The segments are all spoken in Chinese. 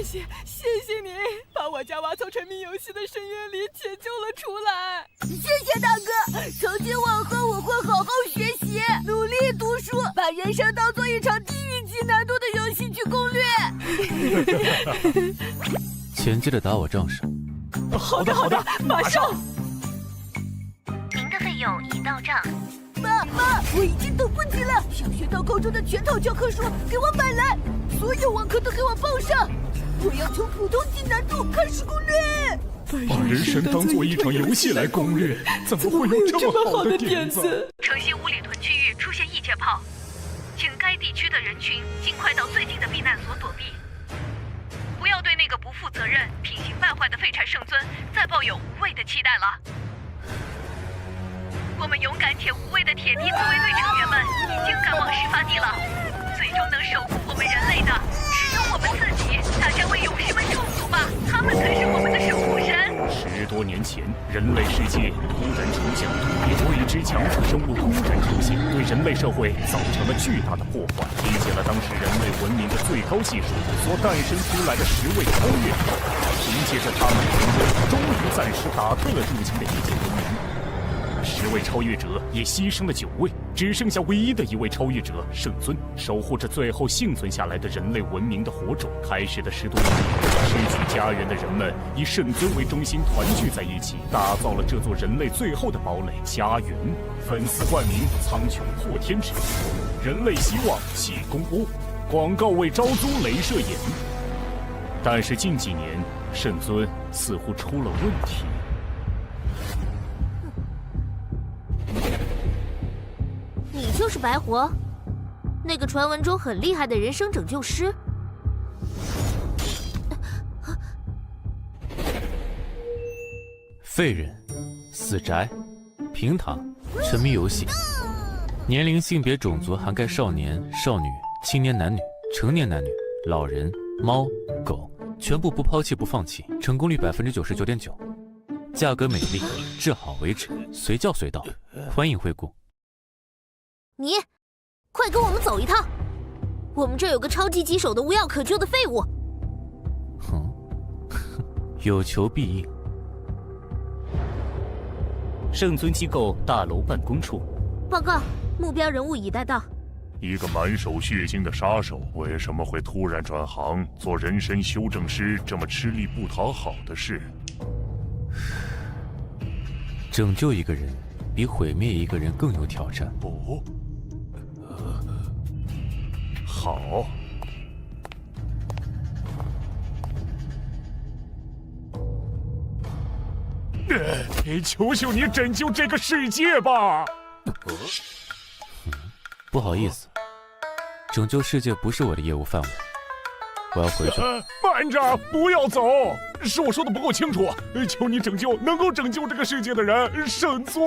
谢谢你，把我家娃从沉迷游戏的深渊里解救了出来。谢谢大哥，从今往后我会好好学习，努力读书，把人生当做一场地狱级难度的游戏去攻略。钱记得打我账上。好的，马上。您的费用已到账。妈，我已经等不及了，想学到高中的全套教科书给我买来，所有网课都给我报上。我要从普通级难度开始攻略。把人生当做一场游戏来攻略，怎么会有这么好的点子？城西五里屯区域出现异界炮，请该地区的人群尽快到最近的避难所躲避，不要对那个不负责任、品行败坏的废柴圣尊再抱有无谓的期待了。我们勇敢且无畏的铁蹄自卫队成员们已经赶往事发地了，最终能守护我们人类的只有我们自己。大家为勇士们祝福吧，他们才是我们的守护神。10多年前，人类世界突然出现有一只强大生物突然出现，对人类社会造成了巨大的破坏，理解了当时人类文明的最高技术所诞生出来的10位超越者，凭借着他们的成功，终于暂时打退了入侵的异界文明。10位超越者也牺牲了9位，只剩下唯一的一位超越者圣尊，守护着最后幸存下来的人类文明的火种。开始的10多年，失去家园的人们以圣尊为中心团聚在一起，打造了这座人类最后的堡垒——家园。粉丝冠名苍穹破天池，人类希望起公播，广告为招租镭射眼。但是近几年，圣尊似乎出了问题。你就是白活，那个传闻中很厉害的人生拯救师。废人、死宅、平躺、沉迷游戏，年龄、性别、种族涵盖少年、少女、青年男女、成年男女、老人、猫、狗，全部不抛弃不放弃，成功率99.9%，价格美丽，治好为止，随叫随到，欢迎惠顾。你，快跟我们走一趟，我们这有个超级棘手的无药可救的废物。有求必应。圣尊机构大楼办公处，报告，目标人物已带到。一个满手血腥的杀手，为什么会突然转行做人身修正师？这么吃力不讨好的事。拯救一个人，比毁灭一个人更有挑战。不，好。求求你拯救这个世界吧！不好意思，拯救世界不是我的业务范围，我要回去。慢着，不要走！是我说的不够清楚，求你拯救能够拯救这个世界的人，圣尊。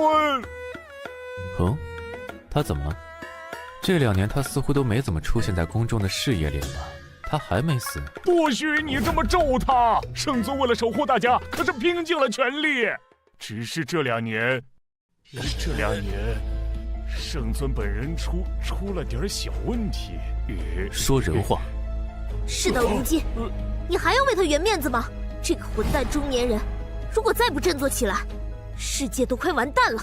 他怎么了？这2年他似乎都没怎么出现在公众的视野里了吧？他还没死？不许你这么咒他！圣尊为了守护大家，可是拼尽了全力。只是这2年，圣尊本人出了点小问题。说人话。事到如今，你还要为他圆面子吗？这个混蛋中年人，如果再不振作起来，世界都快完蛋了。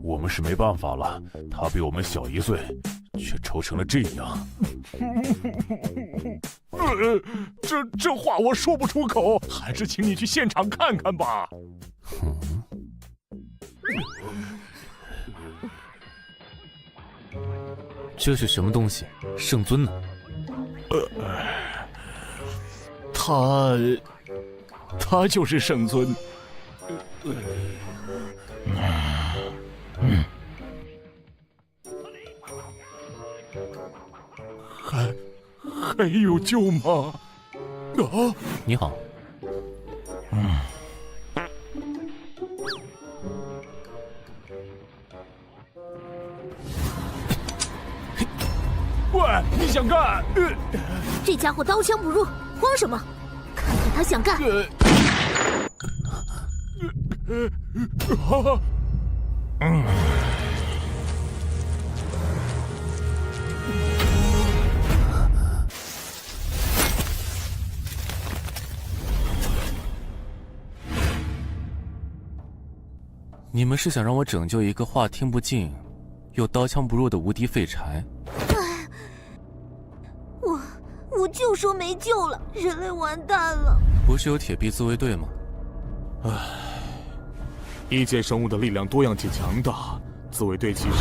我们是没办法了，他比我们小1岁，却愁成了这样。这话我说不出口，还是请你去现场看看吧。这是什么东西？圣尊呢？他就是圣尊。还有救吗？你好。喂，你想干？这家伙刀枪不入，慌什么？看看他想干。你们是想让我拯救一个话听不进，又刀枪不入的无敌废柴？我就说没救了，人类完蛋了。不是有铁臂自卫队吗？异界生物的力量多样且强大，自卫队其实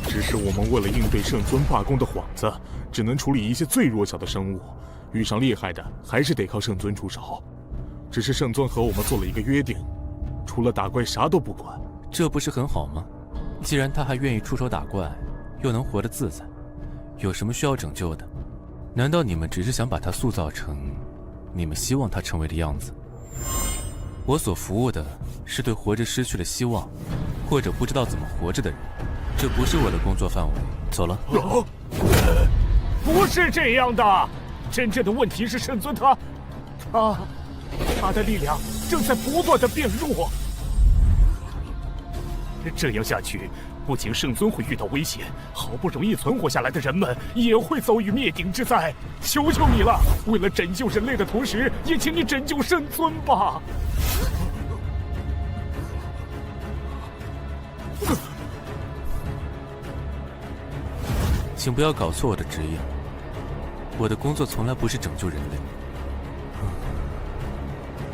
只是我们为了应对圣尊罢工的幌子，只能处理一些最弱小的生物，遇上厉害的还是得靠圣尊出手。只是圣尊和我们做了一个约定，除了打怪啥都不管。这不是很好吗？既然他还愿意出手打怪，又能活得自在，有什么需要拯救的？难道你们只是想把他塑造成你们希望他成为的样子？我所服务的是对活着失去了希望，或者不知道怎么活着的人，这不是我的工作范围。走了。不是这样的，真正的问题是圣尊他的力量正在不断的变弱。这样下去，不仅圣尊会遇到危险，好不容易存活下来的人们也会遭遇灭顶之灾。求求你了，为了拯救人类的同时，也请你拯救圣尊吧。请不要搞错我的职业，我的工作从来不是拯救人类，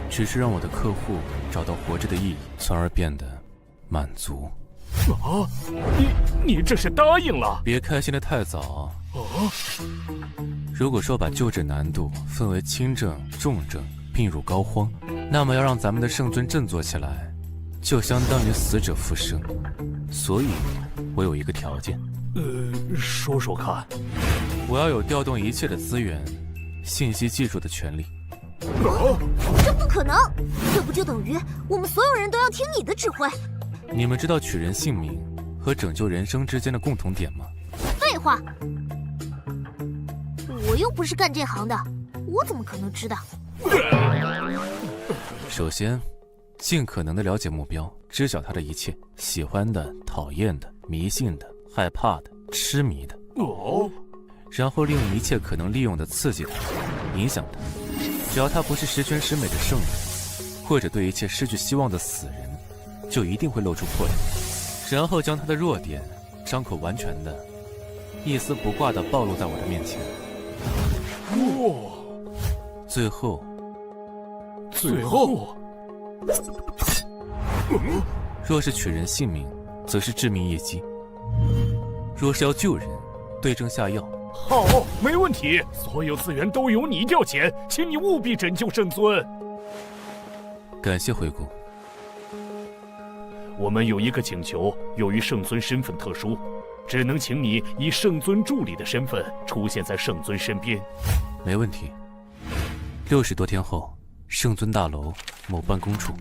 只是让我的客户找到活着的意义，从而变得满足。你这是答应了？别开心得太早。如果说把救治难度分为轻症、重症、病入膏肓，那么要让咱们的圣尊振作起来，就相当于死者复生。所以，我有一个条件。说说看。我要有调动一切的资源、信息技术的权利。这不可能，这不就等于我们所有人都要听你的指挥？你们知道取人性命和拯救人生之间的共同点吗？废话，我又不是干这行的，我怎么可能知道？首先，尽可能的了解目标，知晓他的一切，喜欢的、讨厌的、迷信的、害怕的、痴迷的。然后利用一切可能利用的刺激他，影响他。只要他不是十全十美的圣人，或者对一切失去希望的死人，就一定会露出破绽。然后将他的弱点张口完全的、一丝不挂的暴露在我的面前。最后，若是取人性命，则是致命一击；若是要救人，对症下药。好，没问题，所有资源都由你调遣，请你务必拯救圣尊。感谢回顾。我们有一个请求，由于圣尊身份特殊，只能请你以圣尊助理的身份出现在圣尊身边。没问题。60多天后，圣尊大楼某办公处。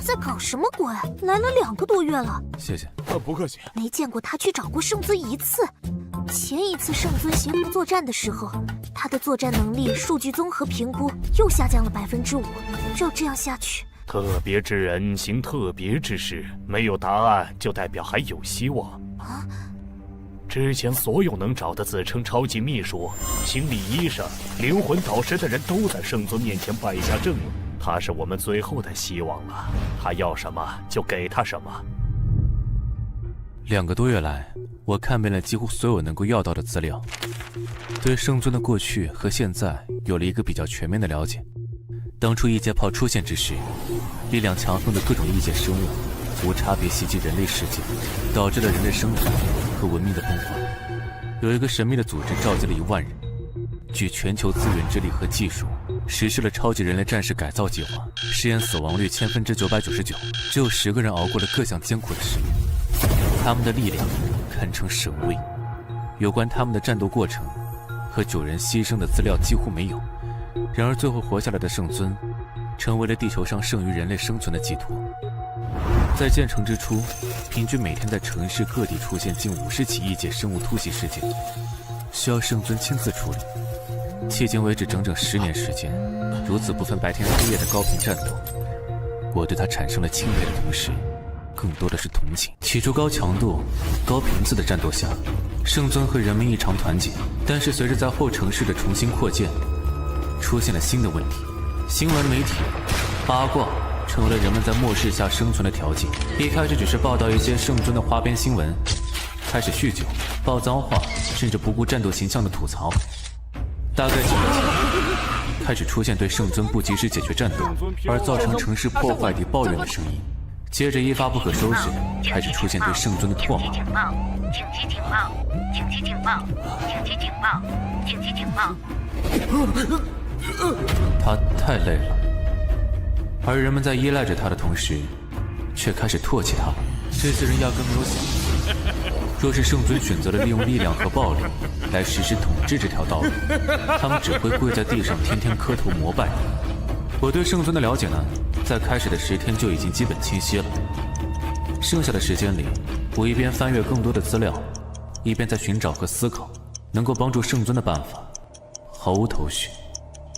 在搞什么鬼？来了2个多月了。谢谢。不客气。没见过他去找过圣尊一次。前一次圣尊协同作战的时候，他的作战能力数据综合评估又下降了5%。照这样下去，特别之人行特别之事，没有答案就代表还有希望。之前所有能找的自称超级秘书、心理医生、灵魂导师的人都在圣尊面前败下阵了。他是我们最后的希望了，他要什么就给他什么。2个多月来，我看遍了几乎所有能够要到的资料，对圣尊的过去和现在有了一个比较全面的了解。当初异界炮出现之时，力量强横的各种异界生物无差别袭击人类世界，导致了人类生态和文明的崩坏。有一个神秘的组织召集了1万人，据全球资源之力和技术，实施了超级人类战士改造计划，实验死亡率999%，只有10个人熬过了各项艰苦的实验。他们的力量堪称神威，有关他们的战斗过程和9人牺牲的资料几乎没有。然而最后活下来的圣尊，成为了地球上剩余人类生存的寄托。在建成之初，平均每天在城市各地出现近50起异界生物突袭事件，需要圣尊亲自处理。迄今为止整整10年时间，如此不分白天黑夜的高频战斗，我对他产生了钦佩的同时，更多的是同情。起初高强度、高频次的战斗下，圣尊和人们异常团结，但是随着在后城市的重新扩建，出现了新的问题。新闻媒体八卦成为了人们在末世下生存的条件。一开始只是报道一些圣尊的花边新闻，开始酗酒、爆脏话，甚至不顾战斗形象的吐槽。大概几年前，开始出现对圣尊不及时解决战斗而造成城市破坏地抱怨的声音。接着一发不可收拾，开始出现对圣尊的唾骂。紧急警报！紧急警报！紧急警报！紧急警报！他太累了，而人们在依赖着他的同时，却开始唾弃他。这些人压根没有想过，若是圣尊选择了利用力量和暴力来实施统治这条道路，他们只会跪在地上天天磕头膜拜。我对圣尊的了解呢，在开始的10天就已经基本清晰了。剩下的时间里，我一边翻阅更多的资料，一边在寻找和思考能够帮助圣尊的办法，毫无头绪。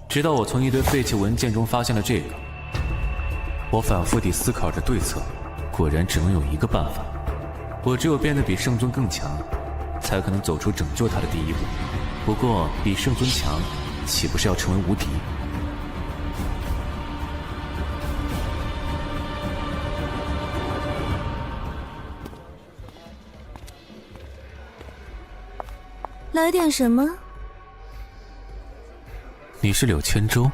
直到我从一堆废弃文件中发现了这个，我反复地思考着对策，果然只能有一个办法。我只有变得比圣尊更强，才可能走出拯救他的第一步。不过，比圣尊强，岂不是要成为无敌？来点什么？你是柳千舟？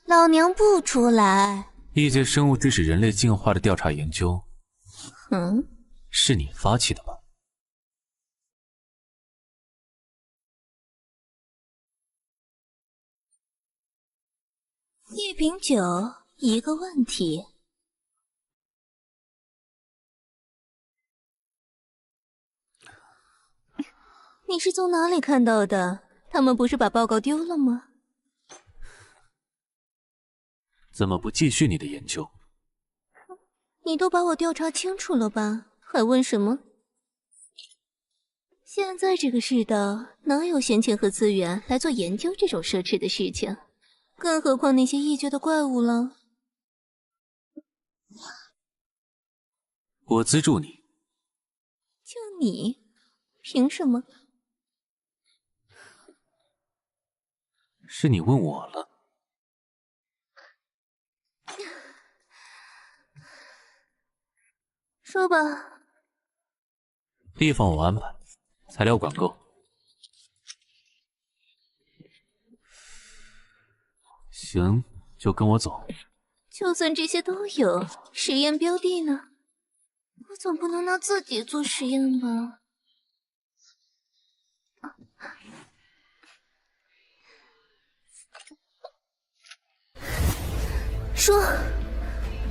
老娘不出来。一节生物致使人类进化的调查研究，嗯，是你发起的吗？一瓶酒，一个问题。你是从哪里看到的？他们不是把报告丢了吗？怎么不继续你的研究？你都把我调查清楚了吧？还问什么？现在这个世道，哪有闲钱和资源来做研究这种奢侈的事情？更何况那些异界的怪物了。我资助你。就你？凭什么？是你问我了。说吧。地方我安排，材料管够。行，就跟我走。就算这些都有，实验标的呢？我总不能拿自己做实验吧？说。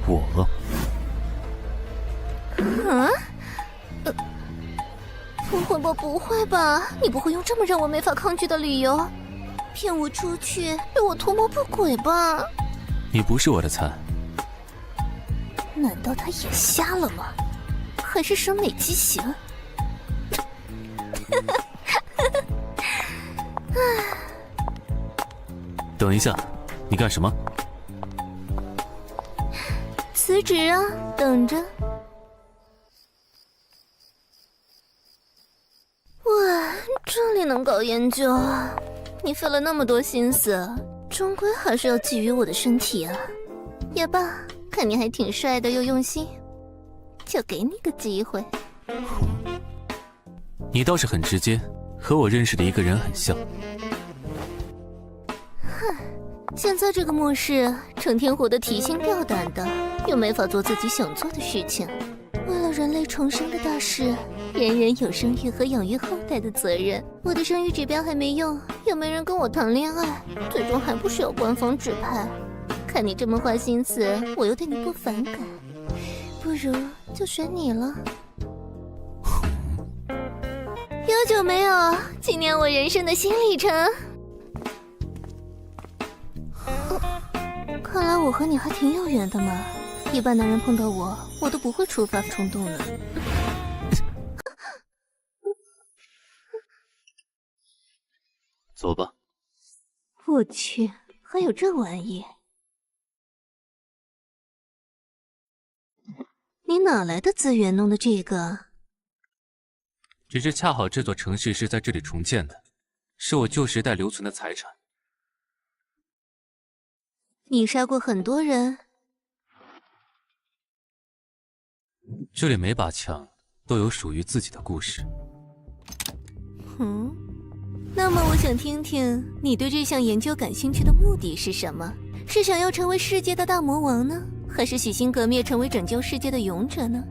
我。啊？不会吧？你不会用这么让我没法抗拒的理由骗我出去，对我图谋不轨吧？你不是我的菜。难道他眼瞎了吗？还是审美畸形？等一下，你干什么？辞职啊，等着。哇，这里能搞研究啊！你费了那么多心思，终归还是要觊觎我的身体啊。也罢，看你还挺帅的又用心，就给你个机会。你倒是很直接，和我认识的一个人很像。哼，现在这个末世，成天活得提心吊胆的，又没法做自己想做的事情。为了人类重生的大事，人人有生育和养育后代的责任。我的生育指标还没用，又没人跟我谈恋爱，最终还不是要官方指派。看你这么花心思，我又对你不反感，不如就选你了。有久没有纪念我人生的新里程？看来我和你还挺有缘的嘛。一般男人碰到我都不会触发冲动的。走吧。我去，还有这玩意？你哪来的资源弄的这个？只是恰好这座城市是在这里重建的，是我旧时代留存的财产。你杀过很多人？这里每把枪都有属于自己的故事。那么我想听听你对这项研究感兴趣的目的是什么？是想要成为世界的大魔王呢，还是洗心革面成为拯救世界的勇者呢？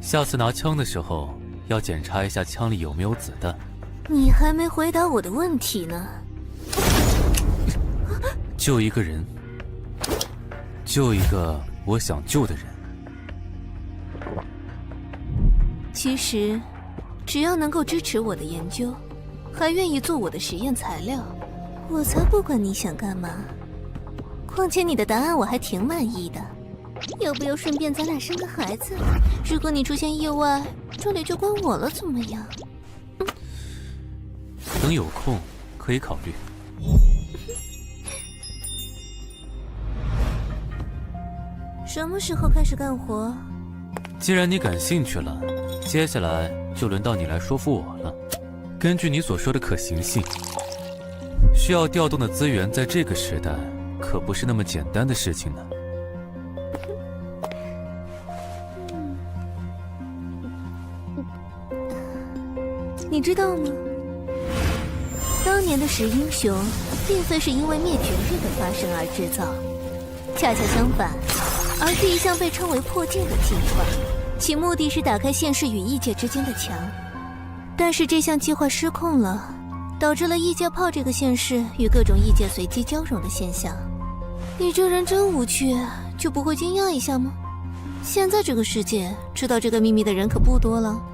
下次拿枪的时候要检查一下枪里有没有子弹。你还没回答我的问题呢。救一个人，救一个我想救的人。其实，只要能够支持我的研究，还愿意做我的实验材料，我才不管你想干嘛。况且你的答案我还挺满意的，要不要顺便咱俩生个孩子？如果你出现意外，这里就关我了，怎么样？等有空可以考虑。什么时候开始干活？既然你感兴趣了，接下来就轮到你来说服我了。根据你所说的可行性，需要调动的资源在这个时代可不是那么简单的事情呢。你知道吗？当年的十英雄，并非是因为灭绝日的发生而制造，恰恰相反，而是一项被称为破镜的计划，其目的是打开现实与异界之间的墙。但是这项计划失控了，导致了异界炮这个现实与各种异界随机交融的现象。你这人真无趣，就不会惊讶一下吗？现在这个世界，知道这个秘密的人可不多了。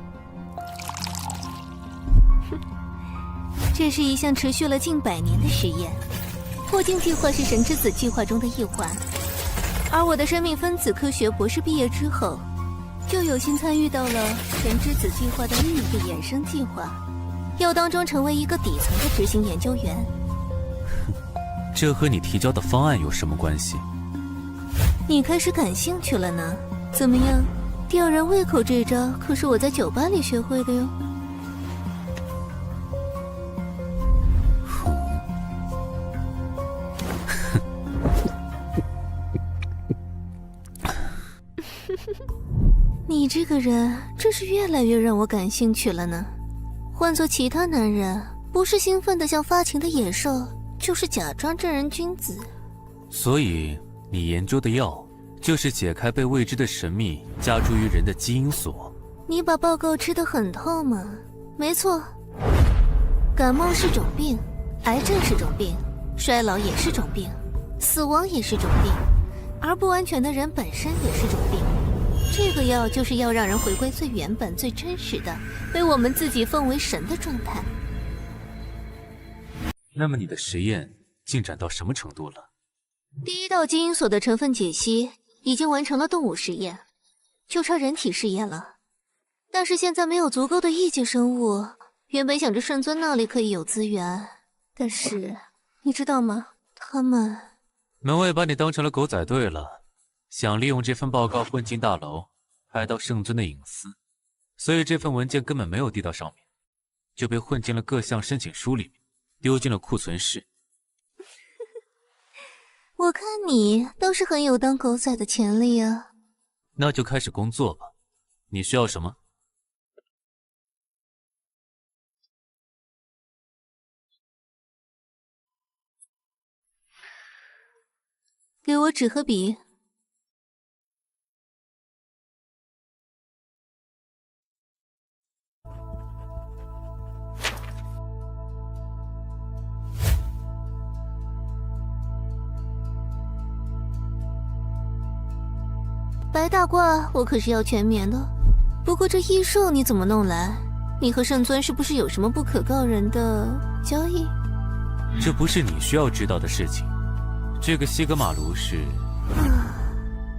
这是一项持续了近100年的实验，破镜计划是神之子计划中的一环。而我的生命分子科学博士毕业之后，就有幸参与到了神之子计划的另一个衍生计划，要当中成为一个底层的执行研究员。这和你提交的方案有什么关系？你开始感兴趣了呢？怎么样，吊人胃口这招可是我在酒吧里学会的哟。你这个人真是越来越让我感兴趣了呢。换做其他男人，不是兴奋的像发情的野兽，就是假装正人君子。所以你研究的药就是解开被未知的神秘加诸于人的基因锁。你把报告吃得很透吗？没错，感冒是种病，癌症是种病，衰老也是种病，死亡也是种病，而不完全的人本身也是种病。这个药就是要让人回归最原本、最真实的，被我们自己奉为神的状态。那么你的实验进展到什么程度了？第一道基因锁的成分解析已经完成了动物实验，就差人体试验了。但是现在没有足够的异界生物，原本想着圣尊那里可以有资源，但是你知道吗？他们……门卫把你当成了狗仔队了，想利用这份报告混进大楼，拍到圣尊的隐私，所以这份文件根本没有递到上面，就被混进了各项申请书里面，丢进了库存室。我看你倒是很有当狗仔的潜力啊。那就开始工作吧。你需要什么？给我纸和笔。白大褂我可是要全棉的，不过这异兽你怎么弄来？你和圣尊是不是有什么不可告人的交易？这不是你需要知道的事情。这个西格玛炉是……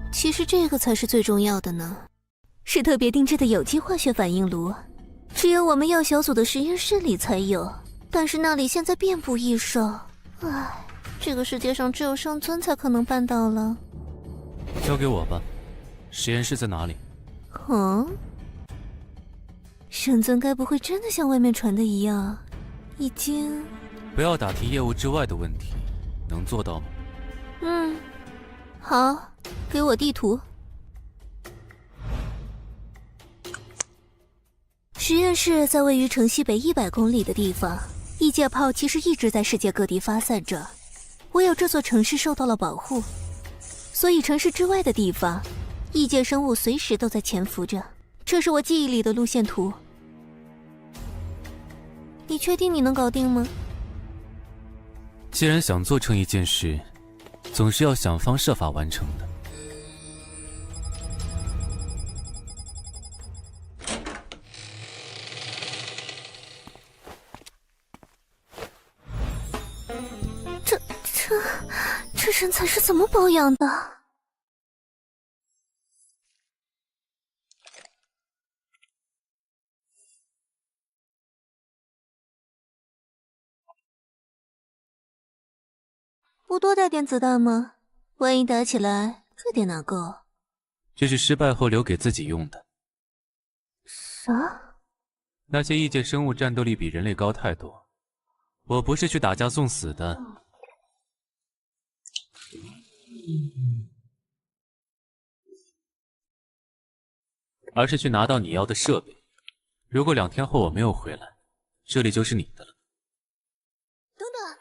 其实这个才是最重要的呢，是特别定制的有机化学反应炉，只有我们药小组的实验室里才有，但是那里现在遍布异兽。唉，这个世界上只有圣尊才可能办到了。交给我吧。实验室在哪里？圣尊该不会真的像外面传的一样，已经……不要打听业务之外的问题，能做到吗？好，给我地图。实验室在位于城西北100公里的地方，异界炮其实一直在世界各地发散着，唯有这座城市受到了保护，所以城市之外的地方，异界生物随时都在潜伏着。这是我记忆里的路线图。你确定你能搞定吗？既然想做成一件事，总是要想方设法完成的。这身材是怎么保养的？不多带点子弹吗？万一打起来，这点哪够？这是失败后留给自己用的。啥？那些异界生物战斗力比人类高太多，我不是去打架送死的。而是去拿到你要的设备。如果2天后我没有回来，这里就是你的了。等等，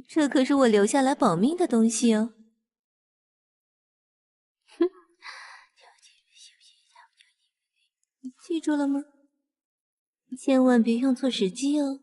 这可是我留下来保命的东西哦。哼，记住了吗？千万别用错时机哦。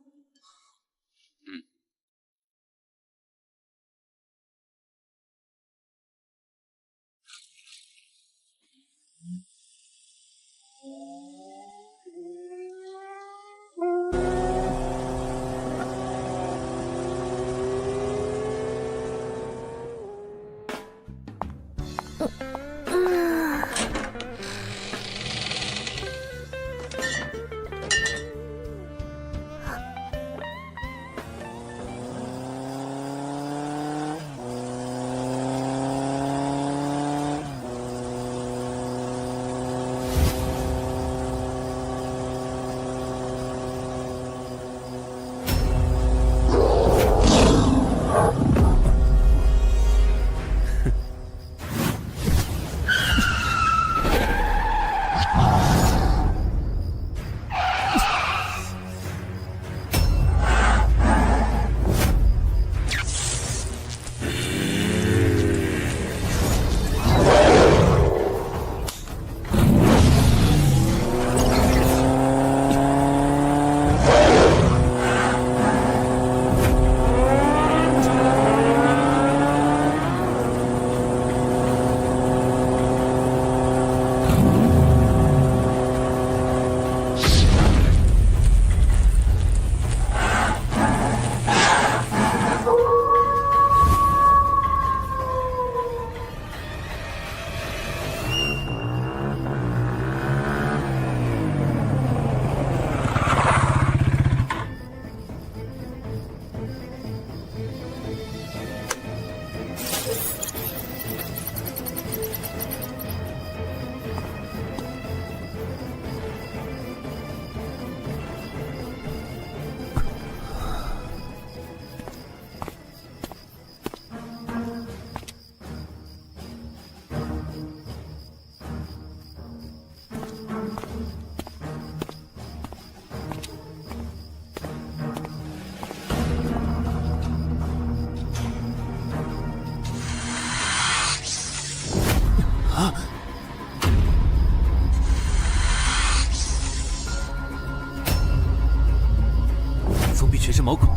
封闭全身毛孔，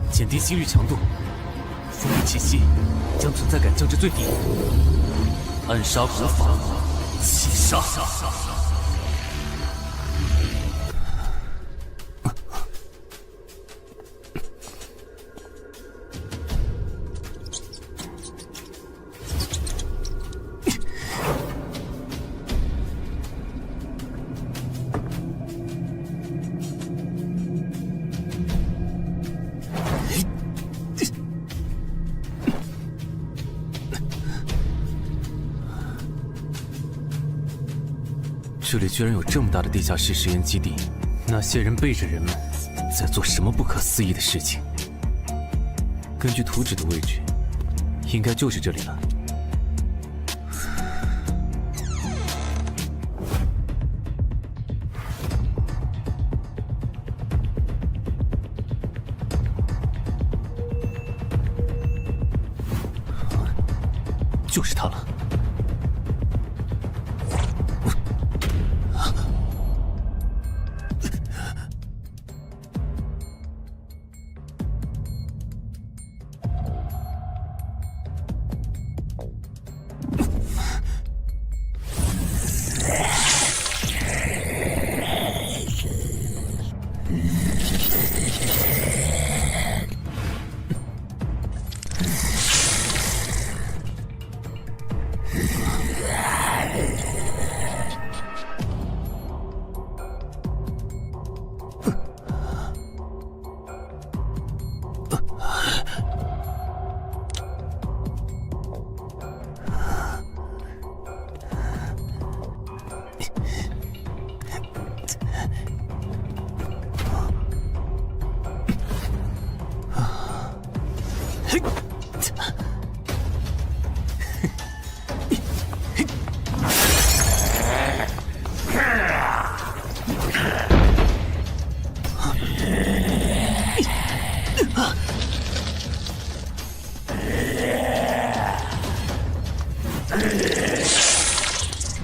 减低心率强度，封闭气息，将存在感降至最低。暗杀古法，起杀。这里居然有这么大的地下室实验基地，那些人背着人们在做什么不可思议的事情？根据图纸的位置，应该就是这里了。就是它了。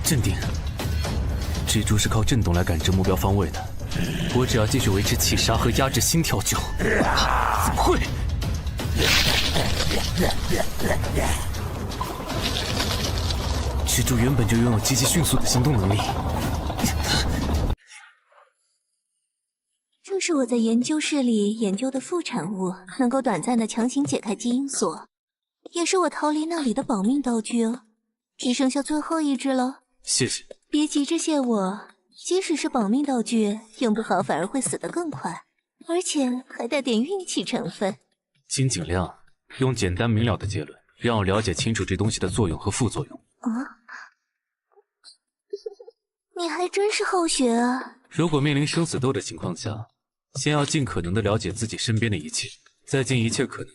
镇定，蜘蛛是靠震动来感知目标方位的，我只要继续维持气杀和压制心跳就……怎么会？蜘蛛原本就拥有极其迅速的行动能力。这是我在研究室里研究的副产物，能够短暂的强行解开基因锁，也是我逃离那里的保命道具哦。只剩下最后一只了。谢谢。别急着谢我，即使是保命道具，用不好反而会死得更快，而且还带点运气成分。请尽量用简单明了的结论，让我了解清楚这东西的作用和副作用。啊，你还真是好学啊！如果面临生死斗的情况下，先要尽可能的了解自己身边的一切，再尽一切可能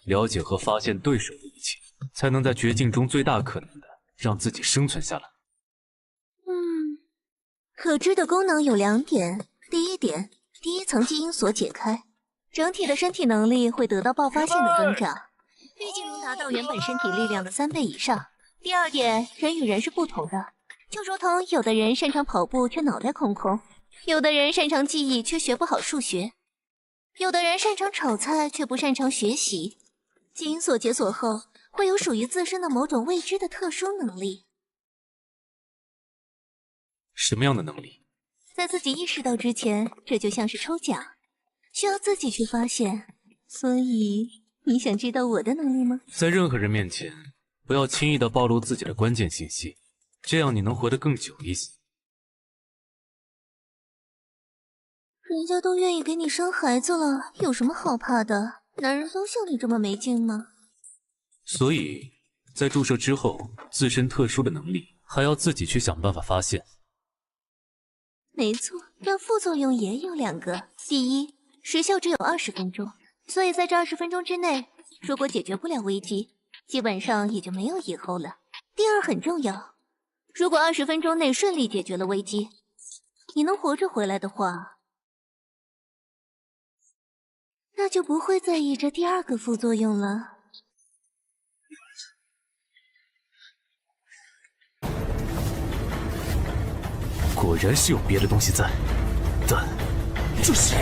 了解和发现对手的一切，才能在绝境中最大可能的让自己生存下来。可知的功能有2点。第一点，第一层基因锁解开，整体的身体能力会得到爆发性的增长，预计能达到原本身体力量的3倍以上。第二点，人与人是不同的，就如同有的人擅长跑步却脑袋空空，有的人擅长记忆却学不好数学，有的人擅长炒菜却不擅长学习。基因锁解锁后，会有属于自身的某种未知的特殊能力。什么样的能力？在自己意识到之前，这就像是抽奖，需要自己去发现。所以，你想知道我的能力吗？在任何人面前，不要轻易的暴露自己的关键信息，这样你能活得更久一些。人家都愿意给你生孩子了，有什么好怕的？男人都像你这么没劲吗？所以，在注射之后，自身特殊的能力还要自己去想办法发现。没错，但副作用也有2个。第一，时效只有20分钟，所以在这20分钟之内，如果解决不了危机，基本上也就没有以后了。第二很重要，如果20分钟内顺利解决了危机，你能活着回来的话，那就不会在意这第2个副作用了。果然是有别的东西在，但这是……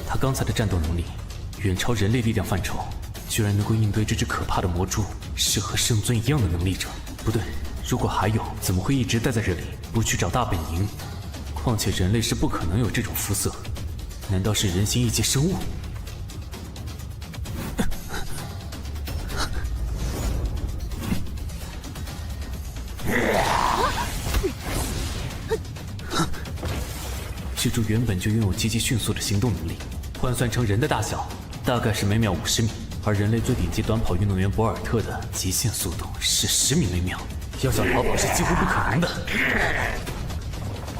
他刚才的战斗能力远超人类力量范畴。居然能够应对这只可怕的魔蛛，是和圣尊一样的能力者。不对，如果还有，怎么会一直待在这里，不去找大本营？况且人类是不可能有这种肤色，难道是人形异界生物？蜘蛛原本就拥有极其迅速的行动能力，换算成人的大小，大概是每秒50米。而人类最顶级短跑运动员博尔特的极限速度是10米每秒，要想逃跑是几乎不可能的。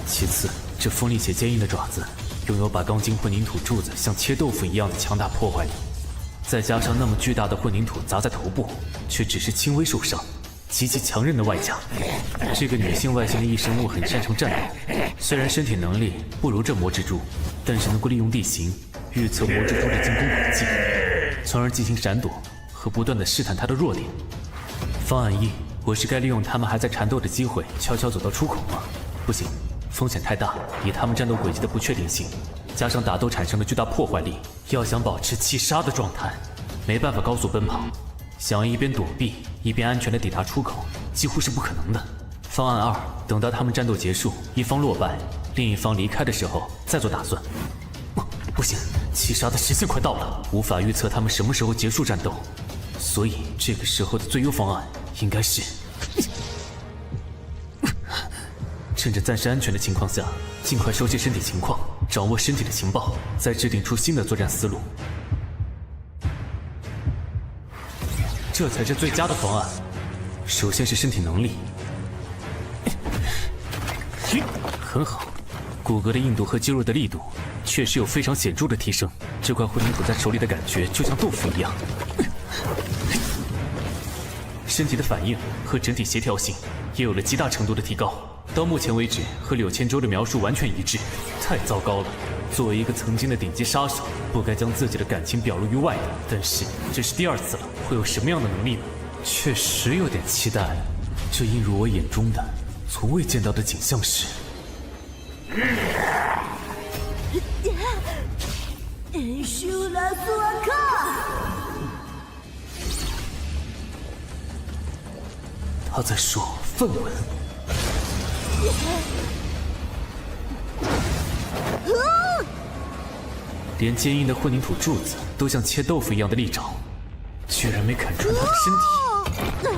其次，这锋利且坚硬的爪子拥有把钢筋混凝土柱子像切豆腐一样的强大破坏力，再加上那么巨大的混凝土砸在头部，却只是轻微受伤，极其强韧的外甲。这个女性外形的异生物很擅长战斗，虽然身体能力不如这魔蜘蛛，但是能够利用地形预测魔蜘蛛的进攻轨迹，从而进行闪躲和不断的试探它的弱点。方案一，我是该利用他们还在缠斗的机会，悄悄走到出口吗？不行，风险太大。以他们战斗轨迹的不确定性，加上打斗产生的巨大破坏力，要想保持气杀的状态，没办法高速奔跑。想要一边躲避一边安全地抵达出口，几乎是不可能的。方案二，等到他们战斗结束，一方落败，另一方离开的时候再做打算。不行，气杀的时限快到了，无法预测他们什么时候结束战斗，所以这个时候的最优方案应该是趁着暂时安全的情况下，尽快熟悉身体情况，掌握身体的情报，再制定出新的作战思路。这才是最佳的方案。首先是身体能力，很好，骨骼的硬度和肌肉的力度确实有非常显著的提升。这块混凝土在手里的感觉就像豆腐一样。身体的反应和整体协调性也有了极大程度的提高。到目前为止，和柳千舟的描述完全一致。太糟糕了！作为一个曾经的顶级杀手，不该将自己的感情表露于外的。但是这是第二次了，会有什么样的能力呢？确实有点期待。这映入我眼中的，从未见到的景象是，他在说梵文。连坚硬的混凝土柱子都像切豆腐一样的利爪，居然没砍穿他的身体。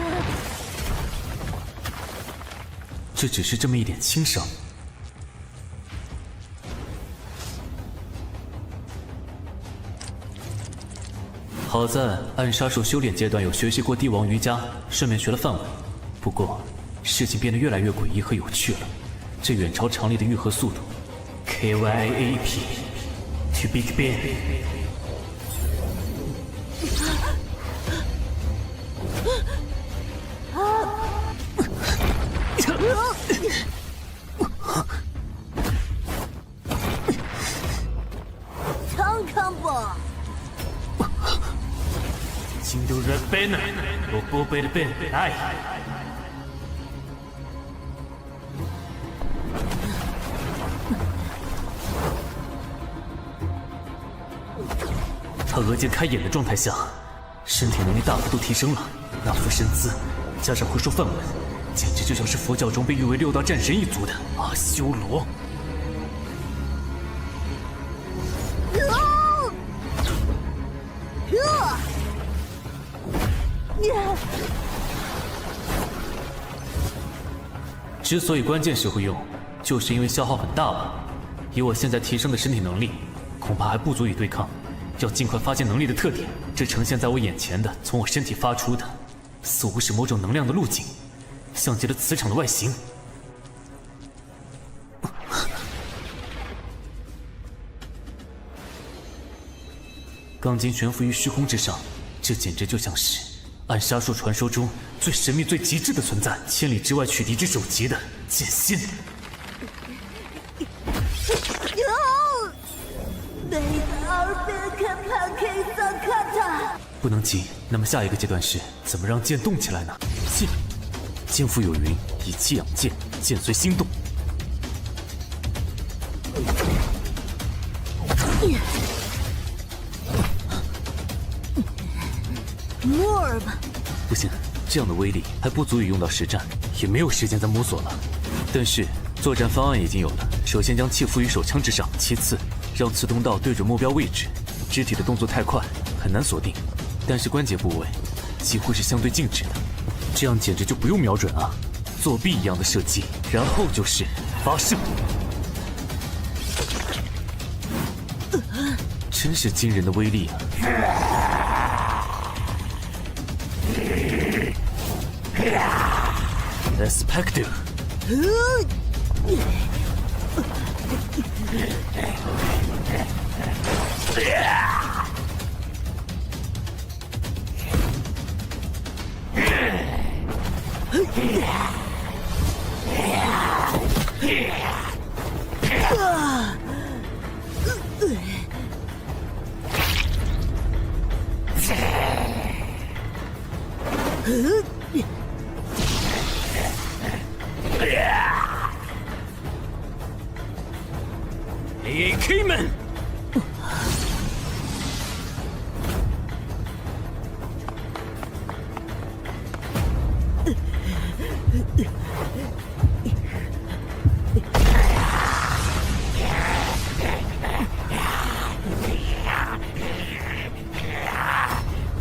这只是这么一点轻伤。好在暗杀术修炼阶段有学习过帝王瑜伽，顺便学了梵文。不过事情变得越来越诡异和有趣了，这远超常理的愈合速度 ，KYAP to Big Ben。康康吧。金都热 Ben， 我波贝的 Ben， 哎。他额间开眼的状态下，身体能力大幅度提升了。那副身姿，加上会说梵文，简直就像是佛教中被誉为6大战神一族的阿修罗。之所以关键时候用，就是因为消耗很大吧。以我现在提升的身体能力，恐怕还不足以对抗。要尽快发现能力的特点。这呈现在我眼前的，从我身体发出的，似乎是某种能量的路径，像极了磁场的外形。钢筋悬浮于虚空之上，这简直就像是暗杀术传说中最神秘、最极致的存在，千里之外取敌之首级的剑心。不能急，那么下一个阶段是怎么让剑动起来呢？剑腹有云，以气养剑，剑随心动。more 吧。不行，这样的威力还不足以用到实战，也没有时间再摸索了。但是作战方案已经有了，首先将气附于手枪之上，其次让刺通道对准目标位置。肢体的动作太快，很难锁定，但是关节部位几乎是相对静止的，这样简直就不用瞄准啊，作弊一样的射击，然后就是发射。真是惊人的威力啊！Expecto。AK 们，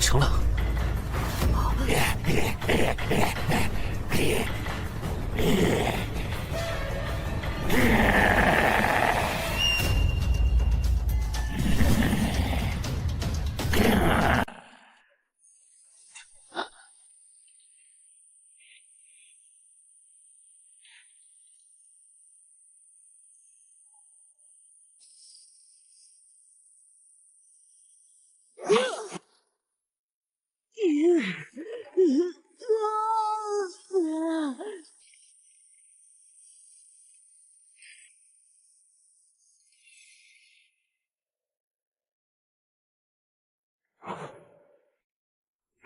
成了。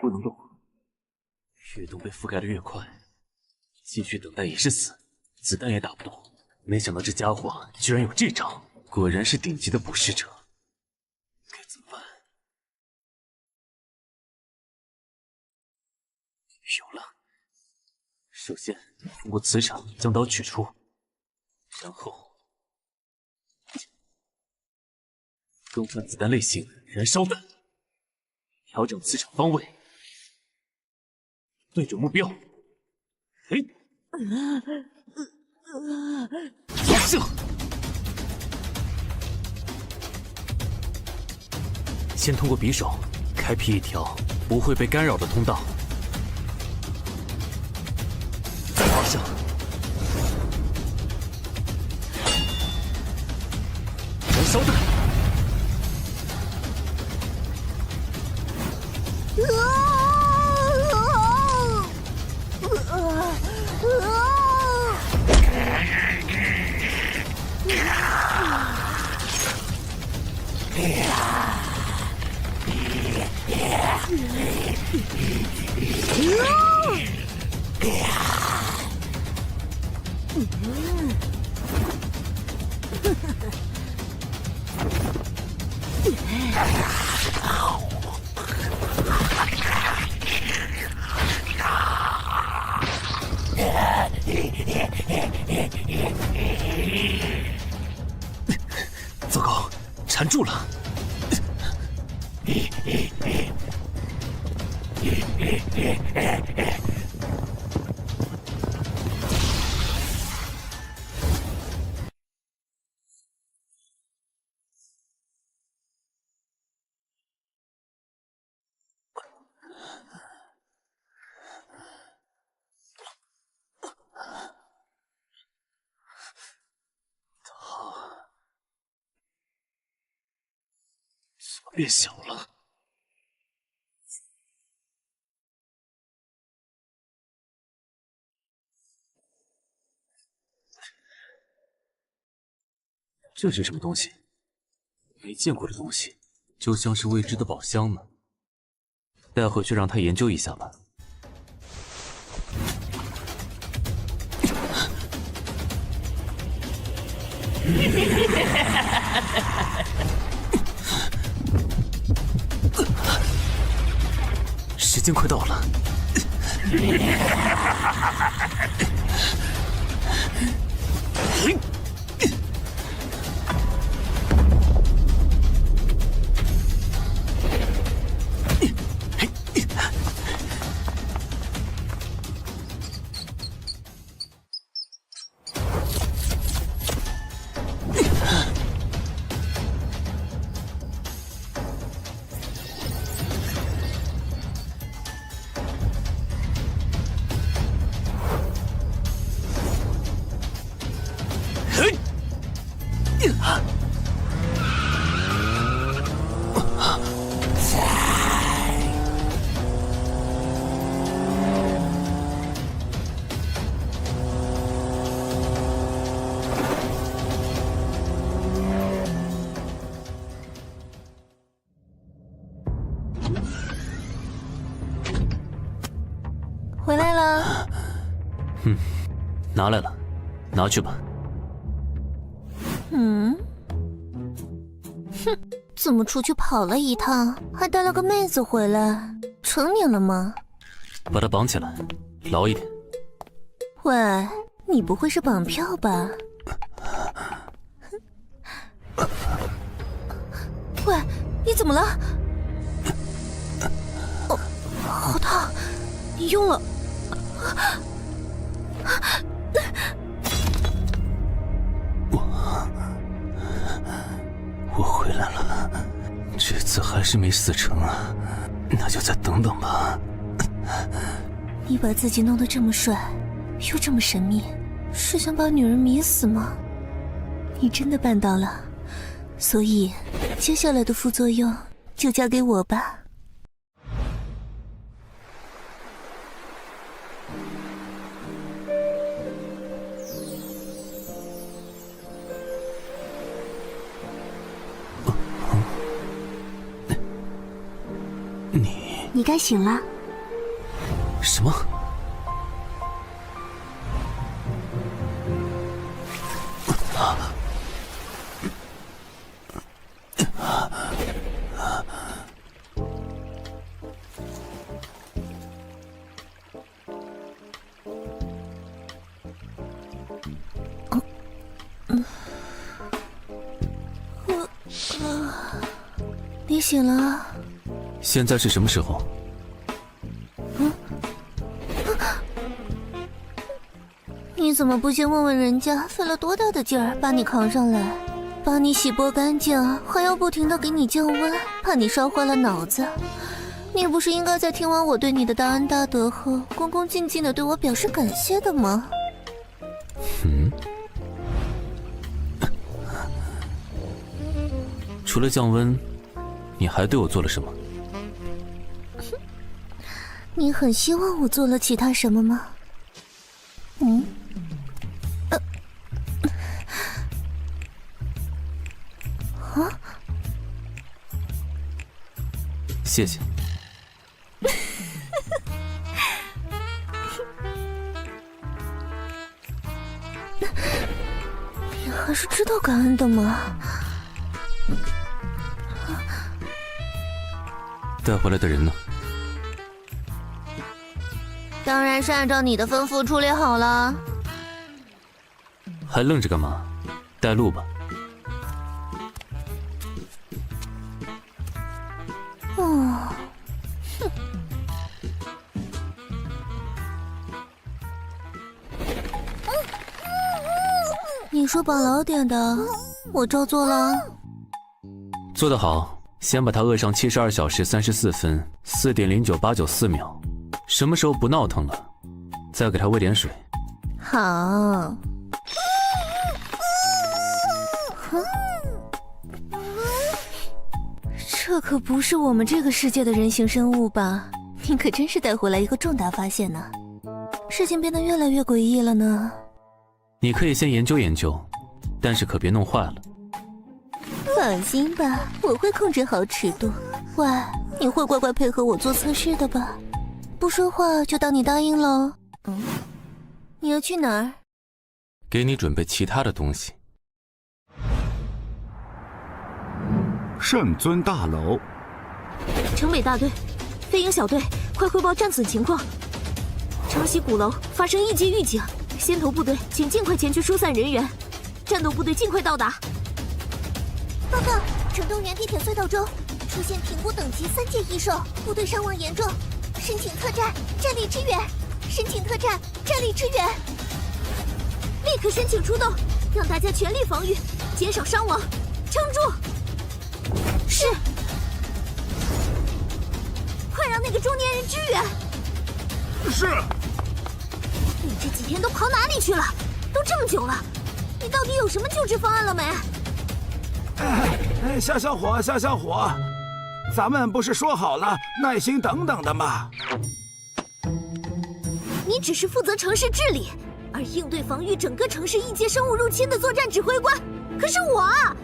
不能动，越动被覆盖的越快，继续等待也是死，子弹也打不动。没想到这家伙居然有这招，果然是顶级的捕食者。该怎么办？有了，首先通过磁场将刀取出，然后更换子弹类型，燃烧弹，调整磁场方位。对准目标，嘿，发射！先通过匕首开辟一条不会被干扰的通道，再发射，燃烧弹。糟糕，缠住了！怎么变小了？这是什么东西？没见过的东西，就像是未知的宝箱呢。带回去让他研究一下吧。时间快到了。回来了。拿来了，拿去吧。哼，怎么出去跑了一趟，还带了个妹子回来？成年了吗？把他绑起来，牢一点。喂，你不会是绑票吧？喂，你怎么了？哦，好烫！你用了。我回来了，这次还是没死成啊，那就再等等吧。你把自己弄得这么帅，又这么神秘，是想把女人迷死吗？你真的办到了，所以接下来的副作用就交给我吧。你该醒了。什么？你醒了。现在是什么时候？你怎么不先问问人家费了多大的劲儿把你扛上来，把你洗剥干净，还要不停地给你降温，怕你烧坏了脑子？你不是应该在听完我对你的大恩大德后，恭恭敬敬地对我表示感谢的吗？除了降温，你还对我做了什么？你很希望我做了其他什么吗？谢谢。你还是知道感恩的吗？带回来的人呢？当然是按照你的吩咐处理好了。还愣着干嘛？带路吧。你说绑牢点的，我照做了。做得好，先把他扼上72小时34分4.09894秒。什么时候不闹腾了，再给他喂点水。好。这可不是我们这个世界的人形生物吧？你可真是带回来一个重大发现呢。事情变得越来越诡异了呢。你可以先研究研究，但是可别弄坏了。放心吧，我会控制好尺度。喂，你会乖乖配合我做测试的吧？不说话就当你答应喽。你要去哪儿？给你准备其他的东西。圣尊大楼，城北大队，飞鹰小队，快汇报战损情况。长禧鼓楼发生异界预警，先头部队请尽快前去疏散人员，战斗部队尽快到达。报告，城东园地铁隧道中出现评估等级3阶异兽，部队伤亡严重，申请特战，战力支援。申请特战，战力支援。立刻申请出动，让大家全力防御，减少伤亡，撑住。是。快让那个中年人支援。是。你这几天都跑哪里去了？都这么久了，你到底有什么救治方案了没？小伙，咱们不是说好了耐心等等的吗？你只是负责城市治理，而应对防御整个城市异界生物入侵的作战指挥官可是我啊！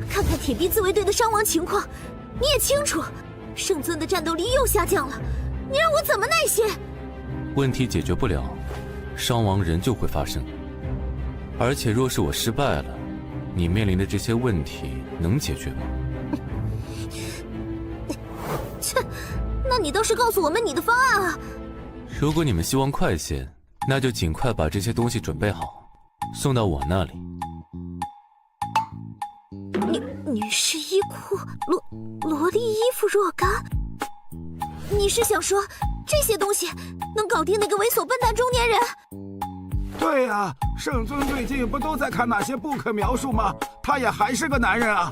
看看铁臂自卫队的伤亡情况，你也清楚，圣尊的战斗力又下降了，你让我怎么耐心？问题解决不了，伤亡仍旧会发生。而且若是我失败了，你面临的这些问题能解决吗？切，那你倒是告诉我们你的方案啊！如果你们希望快些，那就尽快把这些东西准备好，送到我那里。女士衣裤、萝莉衣服若干，你是想说这些东西能搞定那个猥琐笨蛋中年人？对呀，圣尊最近不都在看那些不可描述吗？他也还是个男人啊！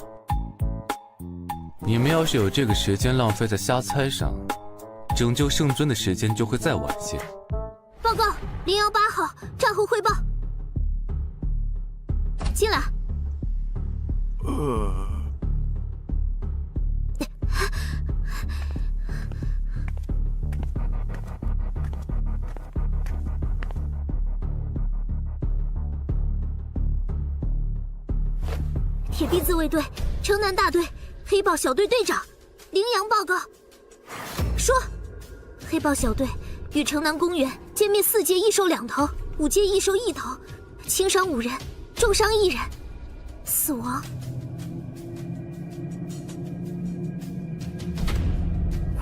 你们要是有这个时间浪费在瞎猜上，拯救圣尊的时间就会再晚些。报告018号，战后汇报。进来。铁臂自卫队城南大队黑豹小队队长羚羊报告说，黑豹小队与城南公园歼灭4阶异兽2头，5阶异兽1头，轻伤5人，重伤1人，死亡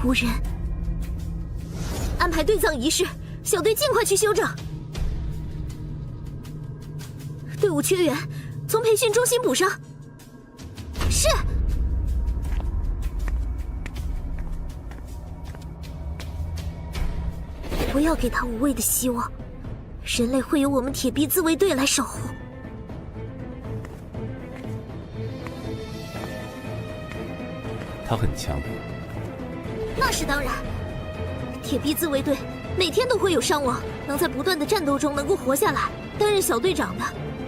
无人。安排队葬仪式，小队尽快去休整。队伍缺员，从培训中心补上。是。不要给他无谓的希望，人类会由我们铁臂自卫队来守护。他很强。那是当然，铁臂自卫队每天都会有伤亡，能在不断的战斗中能够活下来，担任小队长的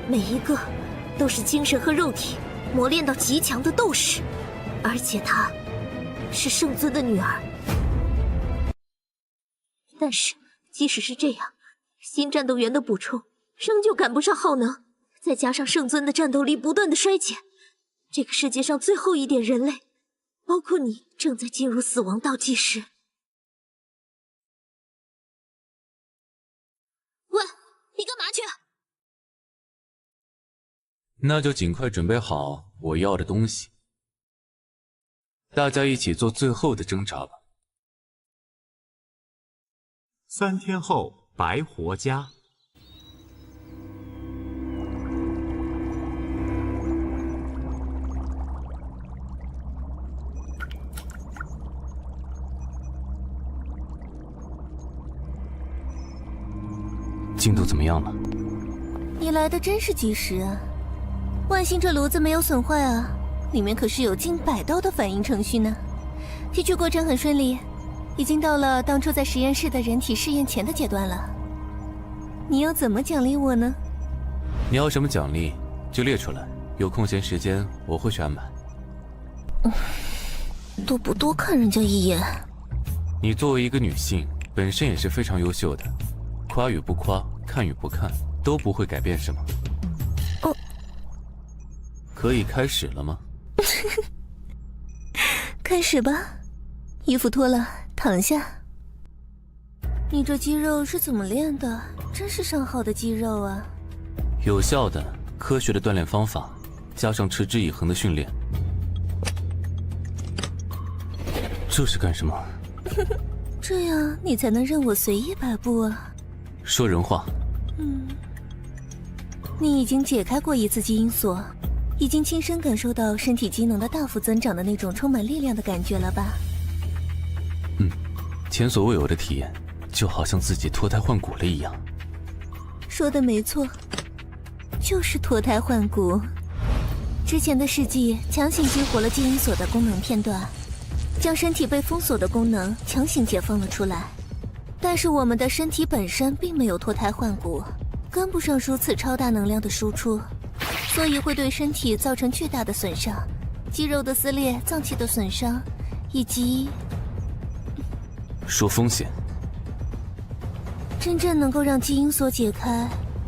每一个都是精神和肉体磨练到极强的斗士，而且她是圣尊的女儿。但是即使是这样，新战斗员的补充仍旧赶不上耗能，再加上圣尊的战斗力不断的衰减，这个世界上最后一点人类，包括你，正在进入死亡倒计时。喂，你干嘛去？那就尽快准备好我要的东西，大家一起做最后的挣扎吧。3天后，白活家。进度怎么样了？你来的真是及时啊！万幸这炉子没有损坏啊，里面可是有近100道的反应程序呢。提取过程很顺利，已经到了当初在实验室的人体试验前的阶段了。你要怎么奖励我呢？你要什么奖励就列出来，有空闲时间我会去安排。都不多看人家一眼。你作为一个女性，本身也是非常优秀的，夸与不夸，看与不看，都不会改变什么。哦，可以开始了吗？开始吧，衣服脱了，躺下。你这肌肉是怎么练的？真是上好的肌肉啊！有效的、科学的锻炼方法，加上持之以恒的训练。这是干什么？这样你才能任我随意摆布啊！说人话。你已经解开过一次基因锁，已经亲身感受到身体机能的大幅增长的那种充满力量的感觉了吧？前所未有的体验，就好像自己脱胎换骨了一样。说的没错，就是脱胎换骨。之前的试剂强行激活了基因锁的功能片段，将身体被封锁的功能强行解放了出来。但是我们的身体本身并没有脱胎换骨，跟不上如此超大能量的输出，所以会对身体造成巨大的损伤，肌肉的撕裂、脏器的损伤，以及说风险。真正能够让基因锁解开，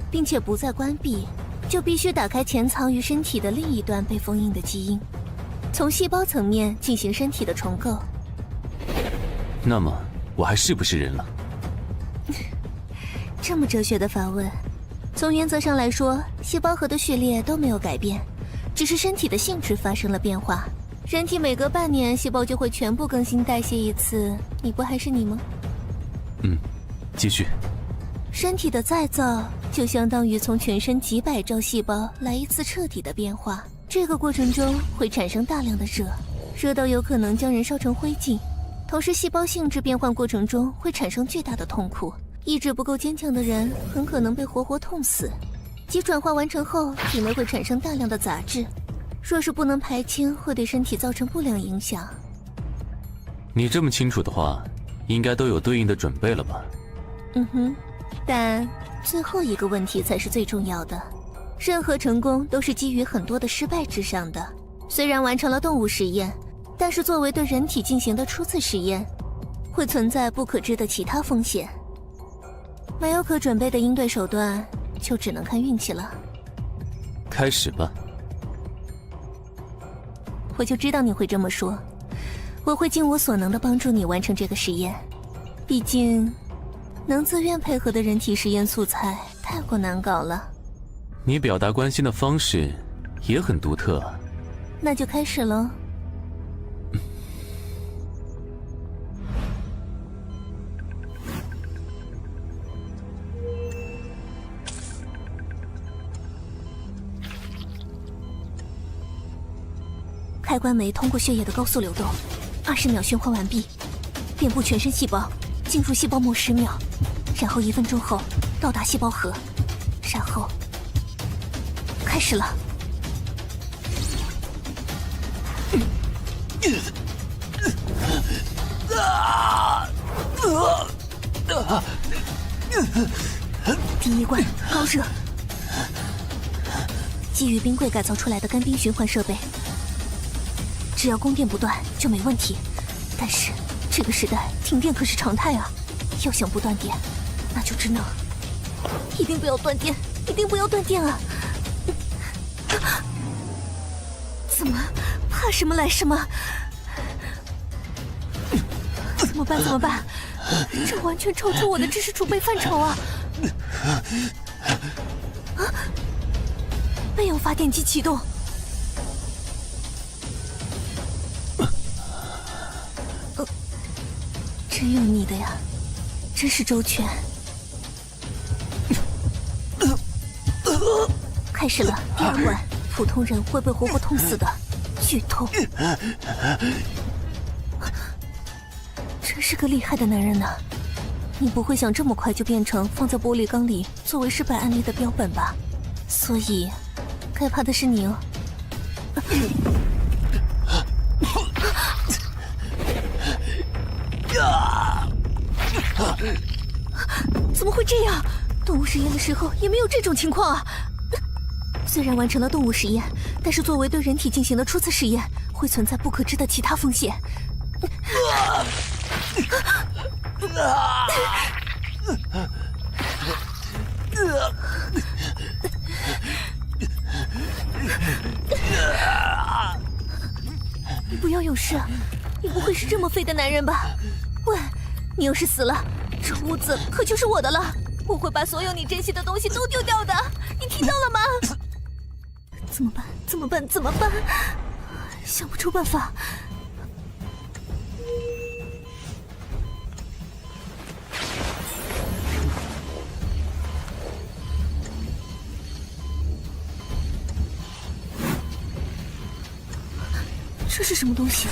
并且不再关闭，就必须打开潜藏于身体的另一端被封印的基因，从细胞层面进行身体的重构。那么我还是不是人了？这么哲学的发问，从原则上来说，细胞核的序列都没有改变，只是身体的性质发生了变化。人体每隔半年，细胞就会全部更新代谢一次，你不还是你吗？继续。身体的再造就相当于从全身几百兆细胞来一次彻底的变化，这个过程中会产生大量的热，热到有可能将人烧成灰烬。同时，细胞性质变换过程中会产生巨大的痛苦，意志不够坚强的人很可能被活活痛死。即转化完成后，体内会产生大量的杂质，若是不能排清，会对身体造成不良影响。你这么清楚的话，应该都有对应的准备了吧？但最后一个问题才是最重要的。任何成功都是基于很多的失败之上的。虽然完成了动物实验，但是作为对人体进行的初次实验，会存在不可知的其他风险。没有可准备的应对手段，就只能看运气了。开始吧。我就知道你会这么说，我会尽我所能的帮助你完成这个实验。毕竟，能自愿配合的人体实验素材太过难搞了。你表达关心的方式也很独特啊。那就开始喽。开关酶通过血液的高速流动，20秒循环完毕，遍布全身细胞，进入细胞膜10秒，然后1分钟后到达细胞核，然后开始了。第一关高热，基于冰柜改造出来的干冰循环设备，只要供电不断就没问题。但是这个时代停电可是常态啊，要想不断电，那就只能一定不要断电，一定不要断电啊！怎么怕什么来什么？怎么办？怎么办？这完全超出我的知识储备范畴啊！没有发电机启动。真有你的呀，真是周全。开始了，第2关，普通人会被活活痛死的，剧痛。真是个厉害的男人呢，你不会想这么快就变成放在玻璃缸里作为失败案例的标本吧？所以，该怕的是你哦。怎么会这样？动物实验的时候也没有这种情况啊！虽然完成了动物实验，但是作为对人体进行的初次实验，会存在不可知的其他风险。你不要有事，你不会是这么废的男人吧？喂，你要是死了，这屋子可就是我的了。我会把所有你珍惜的东西都丢掉的，你听到了吗？怎么办？怎么办？怎么办？想不出办法。这是什么东西？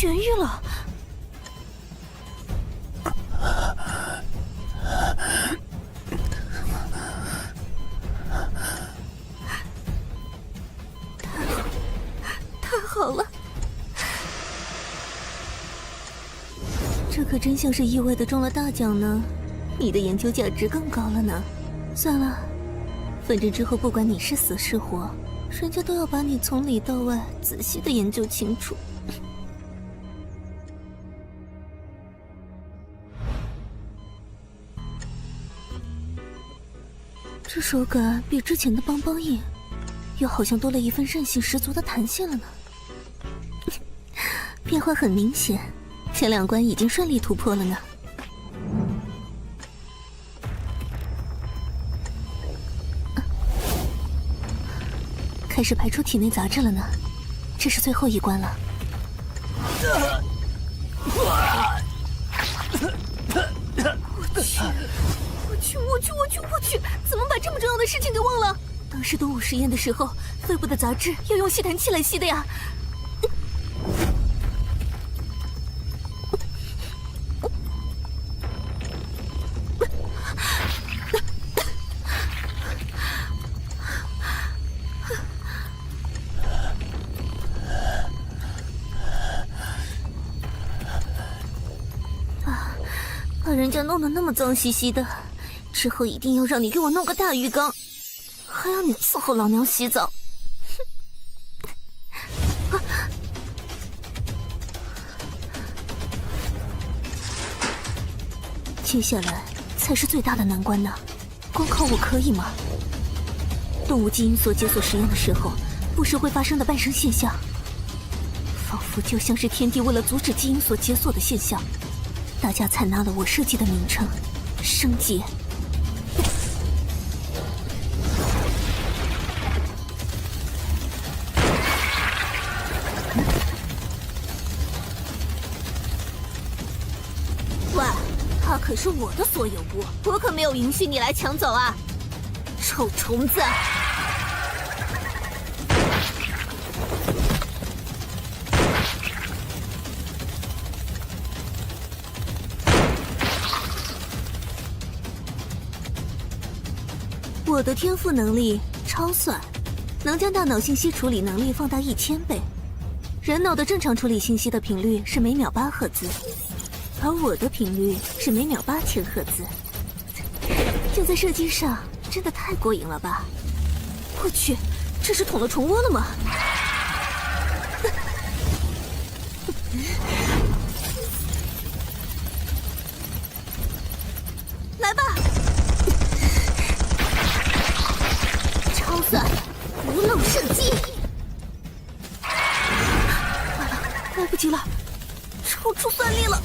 痊愈了。太好了！这可真像是意外的中了大奖呢。你的研究价值更高了呢。算了，反正之后不管你是死是活，人家都要把你从里到外仔细的研究清楚。这手感比之前的邦邦硬，又好像多了一份韧性十足的弹性了呢。变化很明显，前2关已经顺利突破了呢。开始排出体内杂质了呢，这是最后一关了。我去！怎么把这么重要的事情给忘了？当时动物实验的时候，肺部的杂质要用吸痰器来吸的呀。把人家弄得那么脏兮兮的，之后一定要让你给我弄个大浴缸，还要你伺候老娘洗澡。接下来才是最大的难关呢，光靠我可以吗？动物基因所解锁实验的时候，不时会发生的伴生现象，仿佛就像是天地为了阻止基因所解锁的现象，大家采纳了我设计的名称——生劫。喂，它可是我的所有物，我可没有允许你来抢走啊！臭虫子！我的天赋能力超算，能将大脑信息处理能力放大1000倍。人脑的正常处理信息的频率是每秒8赫兹，而我的频率是每秒8000赫兹。就在射击上，真的太过瘾了吧！我去，这是捅了虫窝了吗？来吧！超算无漏射击！完了，来不及了，超出算力了！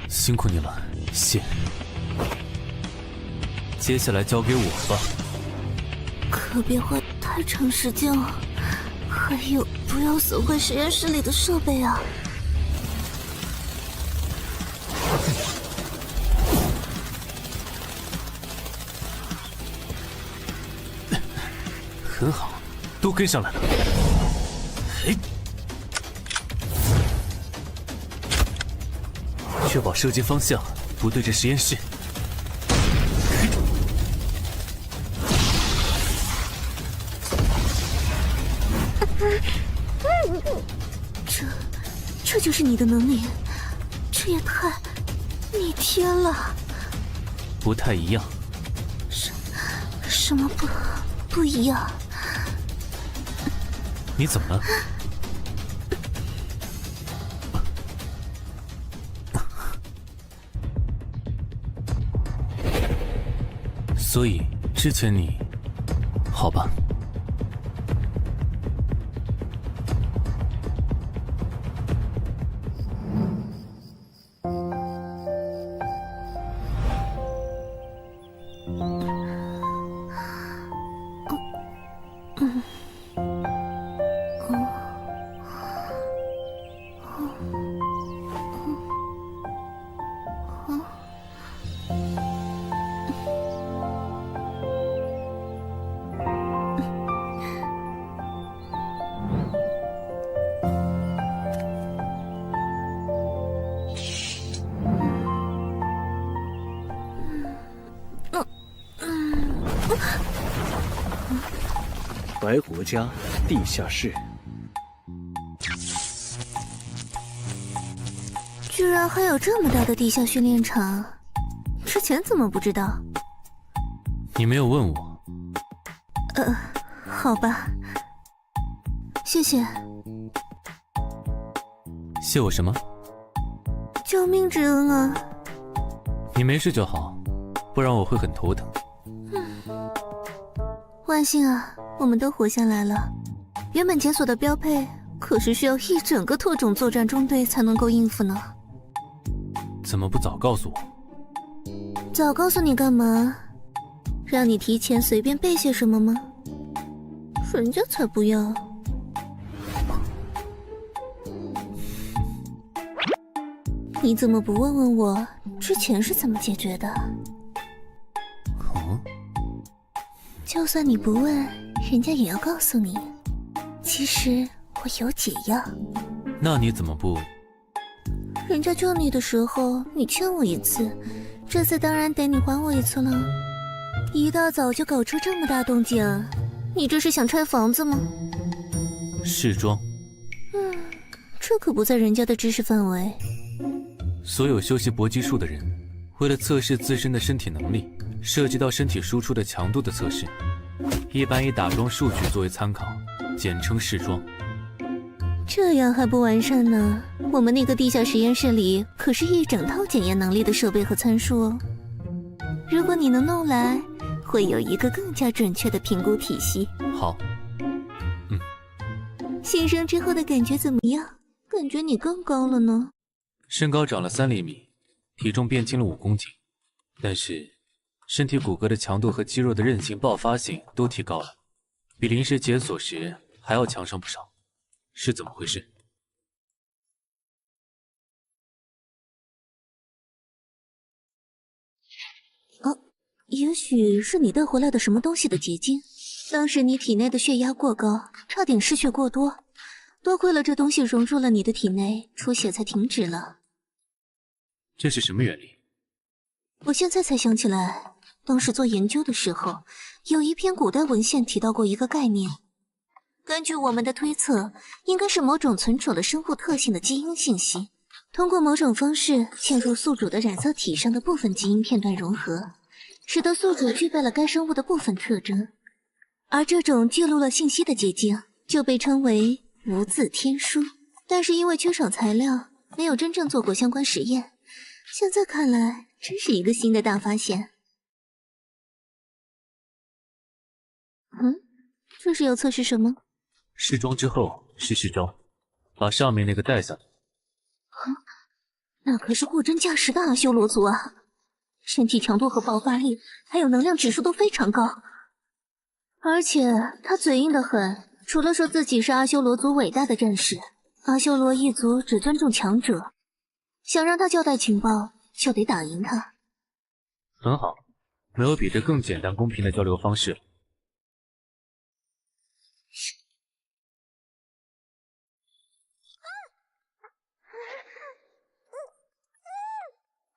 辛苦你了，谢。接下来交给我吧。可别花太长时间了，还有不要损坏实验室里的设备啊。很好，都跟上来了。嘿，确保射击方向不对着实验室。这就是你的能力，这也太逆天了。不太一样。什么不一样？你怎么了？所以之前你，好吧。白活家地下室，居然还有这么大的地下训练场，之前怎么不知道？你没有问我。好吧，谢谢。谢我什么？救命之恩啊！你没事就好，不然我会很头疼。万幸啊，我们都活下来了。原本检索的标配可是需要一整个特种作战中队才能够应付呢。怎么不早告诉我？早告诉你干嘛？让你提前随便背些什么吗？人家才不要。你怎么不问问我之前是怎么解决的？就算你不问，人家也要告诉你。其实我有解药。那你怎么不？人家救你的时候，你欠我一次，这次当然得你还我一次了。一大早就搞出这么大动静，你这是想拆房子吗？试装。这可不在人家的知识范围。所有修习搏击术的人，为了测试自身的身体能力，涉及到身体输出的强度的测试，一般以打桩数据作为参考，简称试装。这样还不完善呢？我们那个地下实验室里可是一整套检验能力的设备和参数哦。如果你能弄来，会有一个更加准确的评估体系。好。新生之后的感觉怎么样？感觉你更高了呢。身高长了3厘米，体重变轻了5公斤，但是身体骨骼的强度和肌肉的韧性、爆发性都提高了，比临时检索时还要强上不少，是怎么回事？也许是你带回来的什么东西的结晶。当时你体内的血压过高，差点失血过多，多亏了这东西融入了你的体内，出血才停止了。这是什么原理？我现在才想起来，当时做研究的时候，有一篇古代文献提到过一个概念。根据我们的推测，应该是某种存储了生物特性的基因信息，通过某种方式嵌入宿主的染色体上的部分基因片段融合，使得宿主具备了该生物的部分特征。而这种记录了信息的结晶就被称为无字天书。但是因为缺少材料，没有真正做过相关实验。现在看来，真是一个新的大发现。这是要测试什么？试装之后是试招，把上面那个带下来。那可是货真价实的阿修罗族啊！身体强度和爆发力，还有能量指数都非常高。而且他嘴硬得很，除了说自己是阿修罗族伟大的战士，阿修罗一族只尊重强者。想让他交代情报，就得打赢他。很好，没有比这更简单公平的交流方式了。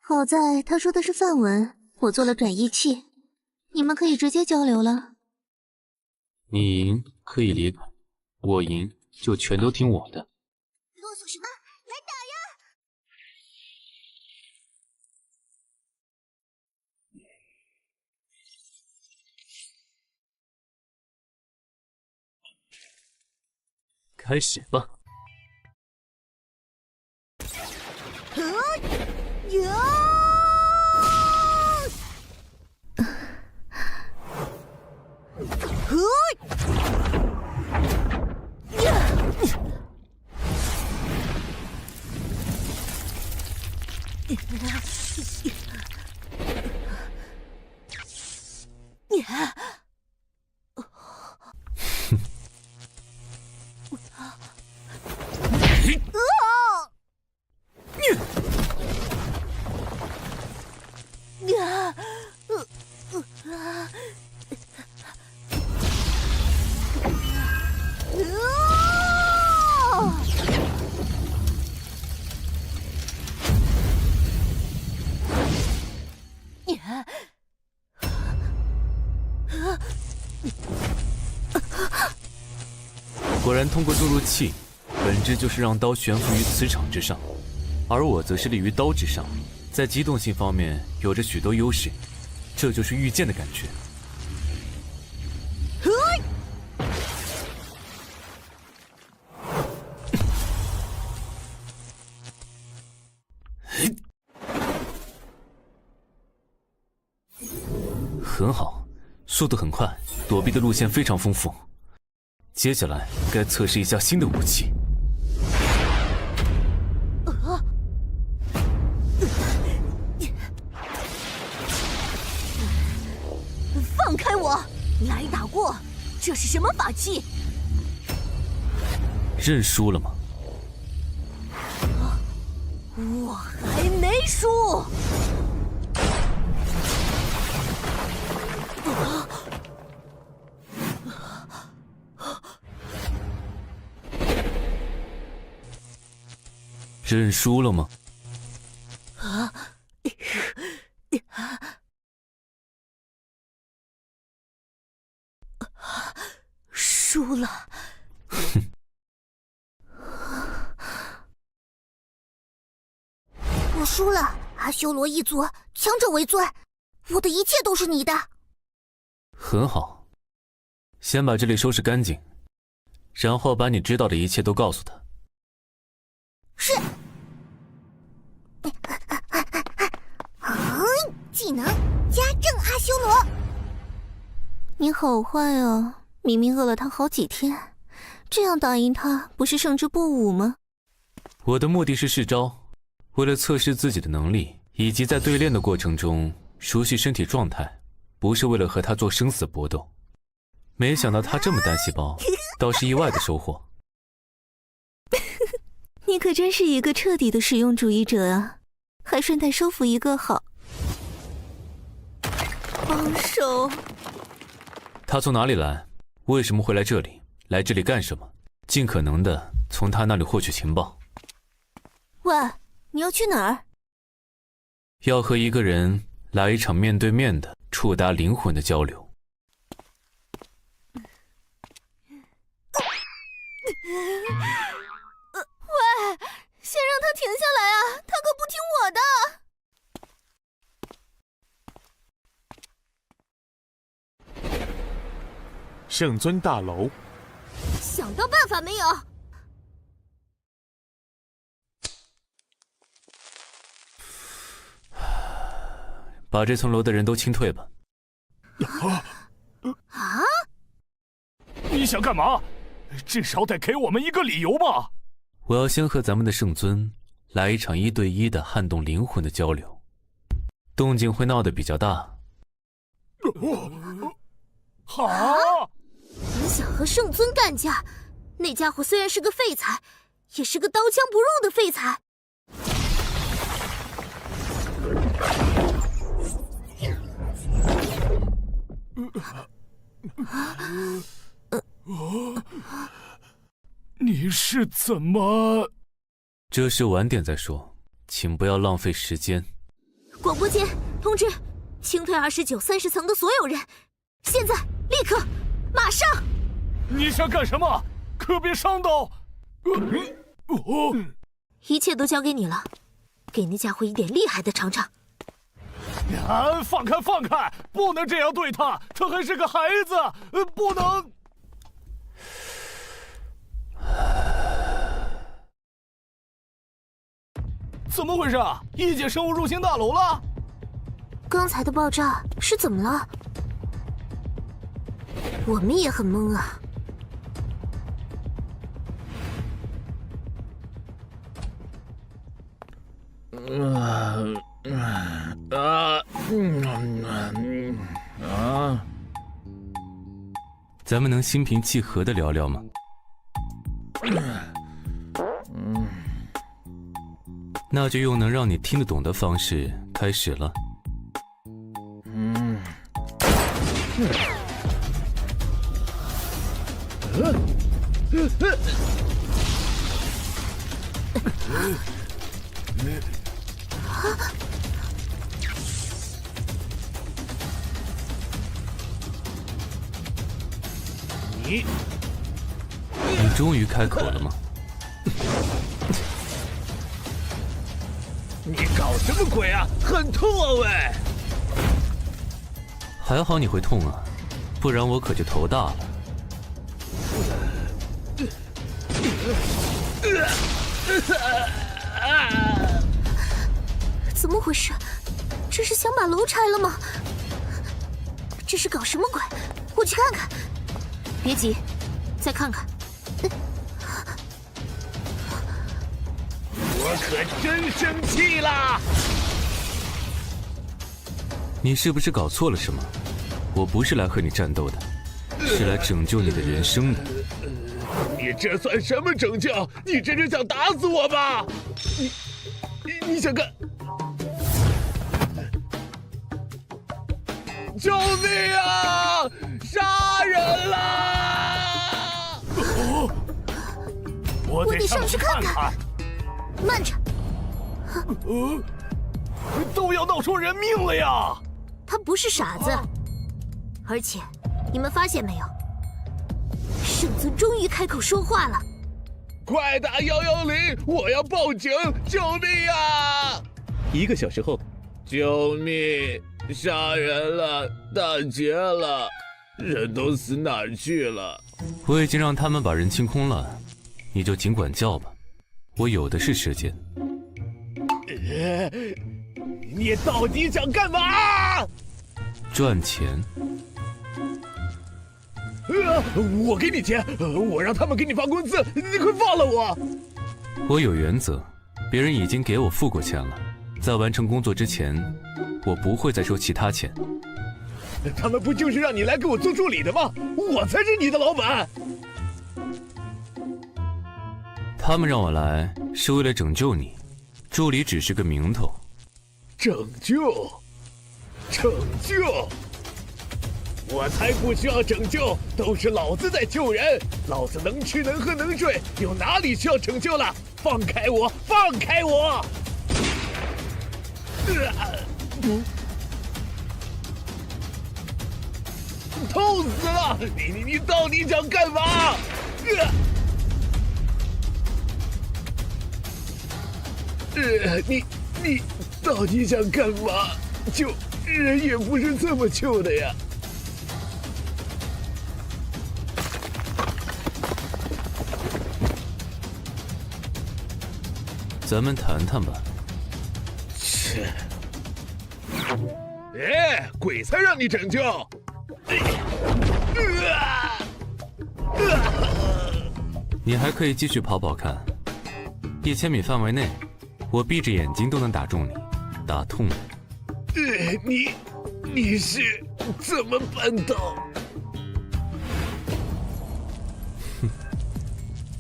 好在他说的是梵文，我做了转译器，你们可以直接交流了。你赢可以离开，我赢就全都听我的。啰嗦什么？来打呀！开始吧。果然，通过注入气，本质就是让刀悬浮于磁场之上，而我则是立于刀之上，在机动性方面有着许多优势，这就是御剑的感觉。很好，速度很快，躲避的路线非常丰富。接下来该测试一下新的武器。放开我！来打过，这是什么法器？认输了吗？我还没输。认输了吗？输了。我输了，阿修罗一族，强者为尊，我的一切都是你的。很好，先把这里收拾干净，然后把你知道的一切都告诉他。是。技能加正阿修罗。你好坏啊！明明饿了他好几天，这样打赢他不是胜之不武吗？我的目的是试招，为了测试自己的能力，以及在对练的过程中熟悉身体状态，不是为了和他做生死搏斗。没想到他这么单细胞，倒是意外的收获。你可真是一个彻底的实用主义者啊！还顺带收服一个好帮手。他从哪里来？为什么会来这里？来这里干什么？尽可能的从他那里获取情报。喂，你要去哪儿？要和一个人来一场面对面的触达灵魂的交流。喂，先让他停下来啊！他可不听我的。圣尊大楼，想到办法没有？把这层楼的人都清退吧。啊？你想干嘛？至少得给我们一个理由吧。我要先和咱们的圣尊来一场1对1的撼动灵魂的交流，动静会闹得比较大。好。你想和圣尊干架？那家伙虽然是个废材，也是个刀枪不入的废材。你是怎么？这事晚点再说，请不要浪费时间。广播间通知，清退29、30层的所有人，现在立刻马上！你想干什么？可别伤到！一切都交给你了，给那家伙一点厉害的尝尝。放开放开！不能这样对他，他还是个孩子，不能。怎么回事？异界生物入侵大楼了？刚才的爆炸是怎么了？我们也很懵啊。咱们能心平气和的聊聊吗？那就用能让你听得懂的方式开始了。终于开口了吗？你搞什么鬼啊？很痛啊喂！还好你会痛啊，不然我可就头大了。怎么回事？这是想把楼拆了吗？这是搞什么鬼？我去看看。别急，再看看。我可真生气啦！你是不是搞错了什么？我不是来和你战斗的，是来拯救你的人生的。你这算什么拯救？你这是想打死我吧？你想干？救命啊！杀人啦！我得上去看看。慢着，都要闹出人命了呀！他不是傻子，而且你们发现没有，圣尊终于开口说话了。快打110！我要报警！救命啊！1个小时后，救命！杀人了，打劫了，人都死哪儿去了？我已经让他们把人清空了，你就尽管叫吧，我有的是时间。你到底想干嘛？赚钱。我给你钱，我让他们给你发工资，你快放了我！我有原则，别人已经给我付过钱了，在完成工作之前，我不会再收其他钱。他们不就是让你来给我做助理的吗？我才是你的老板。他们让我来是为了拯救你，助理只是个名头。拯救？我才不需要拯救，都是老子在救人。老子能吃能喝能睡，有哪里需要拯救了？放开我！放开我！痛死了！你到底想干嘛？你到底想干嘛？救人也不是这么救的呀！咱们谈谈吧。切！哎，鬼才让你拯救！你还可以继续跑跑看，1000米范围内，我闭着眼睛都能打中你，打痛你。你是怎么办到？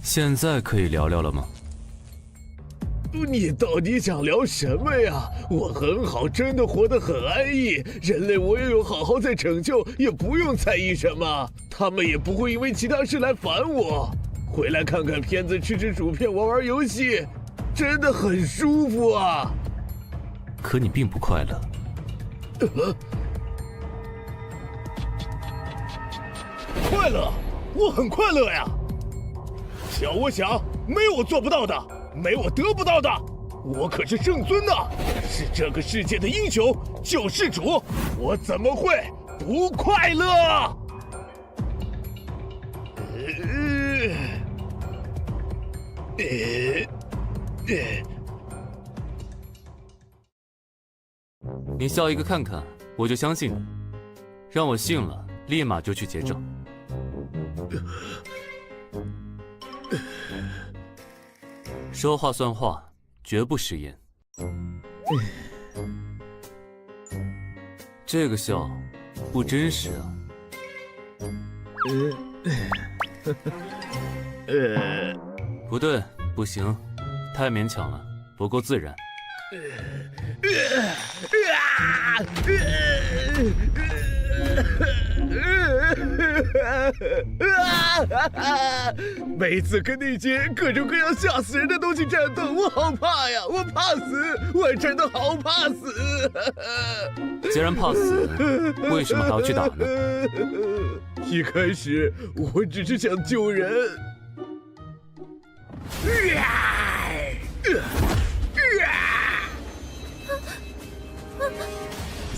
现在可以聊聊了吗？你到底想聊什么呀？我很好，真的活得很安逸。人类我也有好好在拯救，也不用在意什么。他们也不会因为其他事来烦我。回来看看片子，吃吃薯片，玩玩游戏，真的很舒服啊。可你并不快乐。快乐？我很快乐呀。瞧我想，没我做不到的。没我得不到的，我可是圣尊呐，是这个世界的英雄救世主，我怎么会不快乐？你笑一个看看，我就相信你。让我信了，立马就去结账。说话算话，绝不食言。这个笑不真实啊！不对，不行，太勉强了，不够自然。每次跟那些各种各样吓死人的东西战斗，我好怕呀！我怕死，我真的好怕死。既然怕死，为什么还要去打呢？一开始我只是想救人，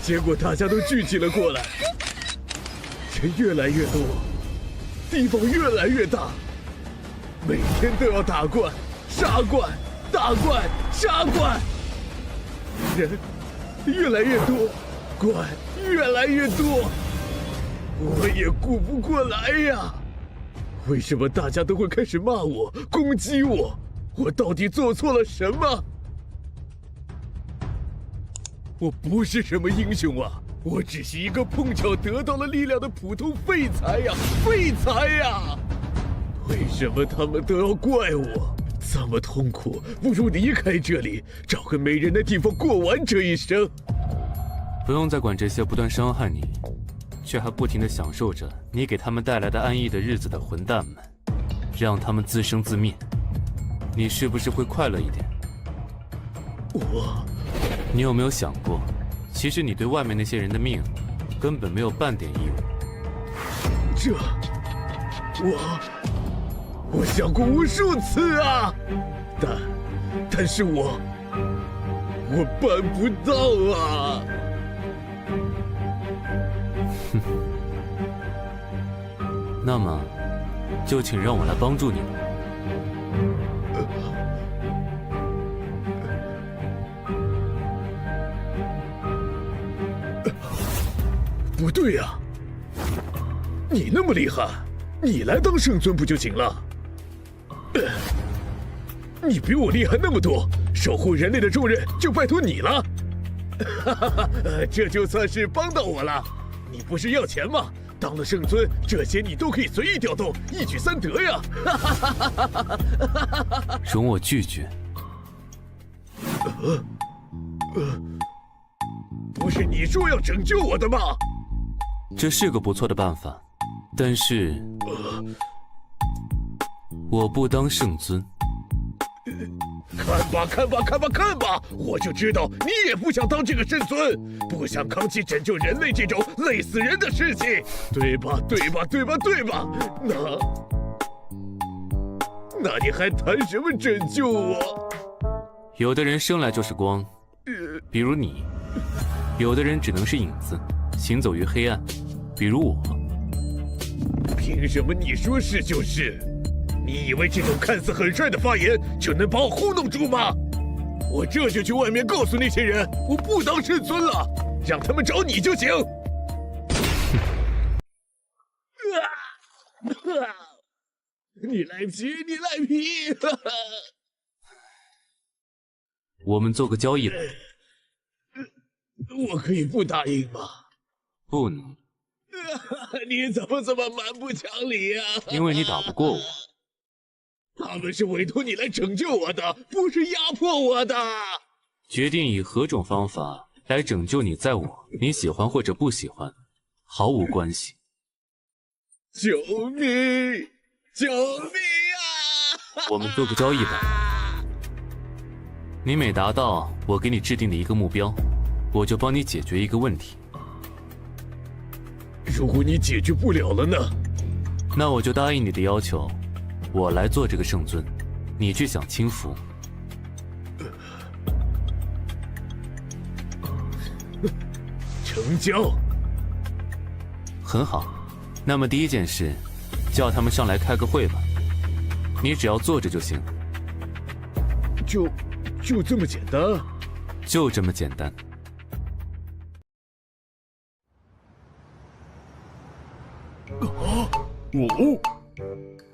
结果大家都聚集了过来，人越来越多，地方越来越大，每天都要打怪、杀怪、打怪、杀怪，人越来越多，怪越来越多，我也顾不过来呀！为什么大家都会开始骂我、攻击我？我到底做错了什么？我不是什么英雄啊，我只是一个碰巧得到了力量的普通废材呀，废材呀！为什么他们都要怪我？这么痛苦，不如离开这里，找个没人的地方过完这一生。不用再管这些不断伤害你，却还不停地享受着你给他们带来的安逸的日子的混蛋们，让他们自生自灭，你是不是会快乐一点？你有没有想过，其实你对外面那些人的命根本没有半点义务？我想过无数次啊，但是我办不到啊。哼，那么就请让我来帮助你吧。不对呀，你那么厉害，你来当圣尊不就行了？你比我厉害那么多，守护人类的重任就拜托你了。这就算是帮到我了。你不是要钱吗？当了圣尊，这些你都可以随意调动，一举三得呀！容我拒绝。不是你说要拯救我的吗？这是个不错的办法，但是我不当圣尊。看吧！我就知道你也不想当这个圣尊，不想扛起拯救人类这种累死人的事情，对吧？那你还谈什么拯救我？有的人生来就是光，比如你；有的人只能是影子，行走于黑暗，比如我。凭什么你说是就是？你以为这种看似很帅的发言就能把我糊弄住吗？我这就去外面告诉那些人，我不当圣尊了，让他们找你就行。你赖皮！我们做个交易吧。我可以不答应吗？不能。你怎么这么蛮不讲理呀？因为你打不过我。他们是委托你来拯救我的，不是压迫我的。决定以何种方法来拯救你，在我你喜欢或者不喜欢，毫无关系。救命啊！我们做个交易吧。你每达到我给你制定的一个目标，我就帮你解决一个问题。如果你解决不了了呢？那我就答应你的要求，我来做这个圣尊，你去享清福。成交。很好，那么第一件事，叫他们上来开个会吧。你只要坐着就行。就这么简单？就这么简单。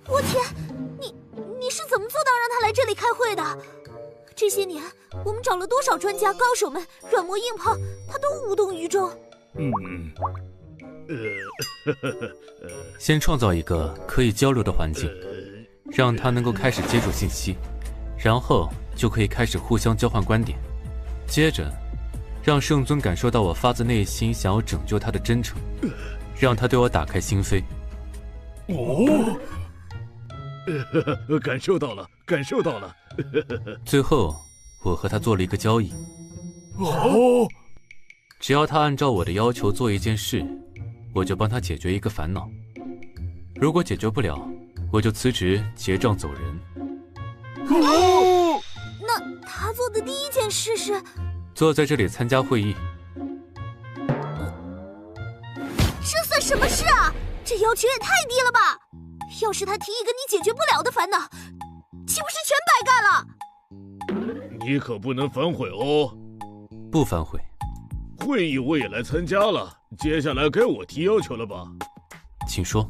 我天，你是怎么做到让他来这里开会的？这些年我们找了多少专家高手们，软磨硬泡，他都无动于衷。先创造一个可以交流的环境，让他能够开始接触信息，然后就可以开始互相交换观点。接着，让圣尊感受到我发自内心想要拯救他的真诚，让他对我打开心扉。感受到了。最后，我和他做了一个交易。只要他按照我的要求做一件事，我就帮他解决一个烦恼。如果解决不了，我就辞职结账走人。那他做的第一件事是坐在这里参加会议。这算什么事啊？这要求也太低了吧！要是他提一个你解决不了的烦恼，岂不是全白干了？你可不能反悔哦。不反悔。会议我也来参加了，接下来该我提要求了吧？请说。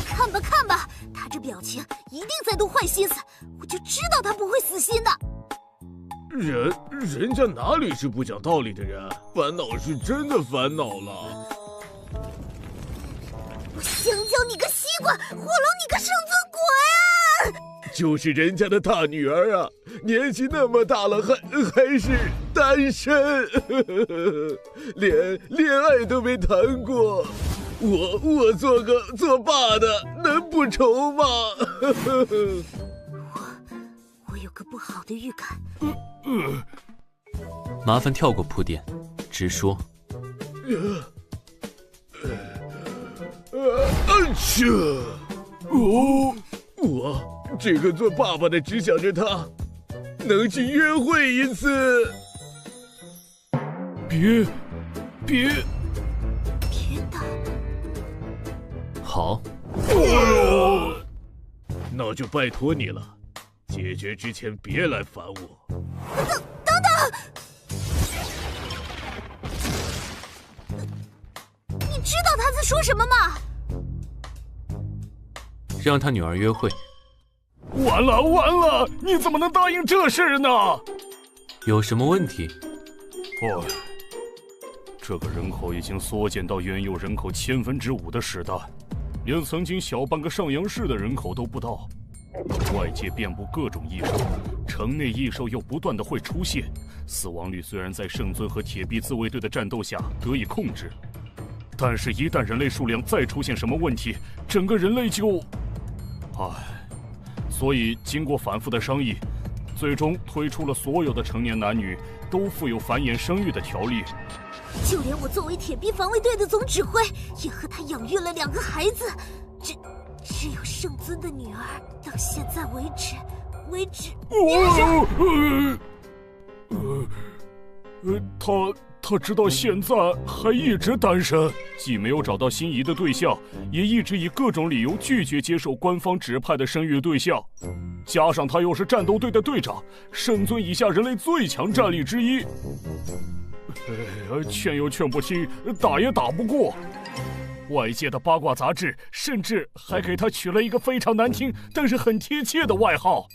看吧看吧，他这表情一定在动坏心思，我就知道他不会死心的。人家哪里是不讲道理的人，烦恼是真的烦恼了。我香蕉你个西瓜，火龙你个圣尊滚！就是人家的大女儿啊，年纪那么大了还是单身，连恋爱都没谈过。我做爸的能不愁吗？我有个不好的预感。麻烦跳过铺垫，直说。我这个做爸爸的只想着他能去约会一次。别打！好。那就拜托你了，解决之前别来烦我。等等！你知道他在说什么吗？让他女儿约会。完了！你怎么能答应这事呢？有什么问题？这个人口已经缩减到原有人口5%的时代，连曾经小半个上阳市的人口都不到。外界遍布各种异兽，城内异兽又不断的会出现，死亡率虽然在圣尊和铁臂自卫队的战斗下得以控制，但是一旦人类数量再出现什么问题，整个人类就……所以经过反复的商议，最终推出了所有的成年男女都负有繁衍生育的条例。就连我作为铁臂防卫队的总指挥，也和他养育了2个孩子。只有圣尊的女儿，到现在为止，他直到现在还一直单身，既没有找到心仪的对象，也一直以各种理由拒绝接受官方指派的生育对象。加上他又是战斗队的队长，圣尊以下人类最强战力之一，劝又劝不听，打也打不过。外界的八卦杂志甚至还给他取了一个非常难听但是很贴切的外号。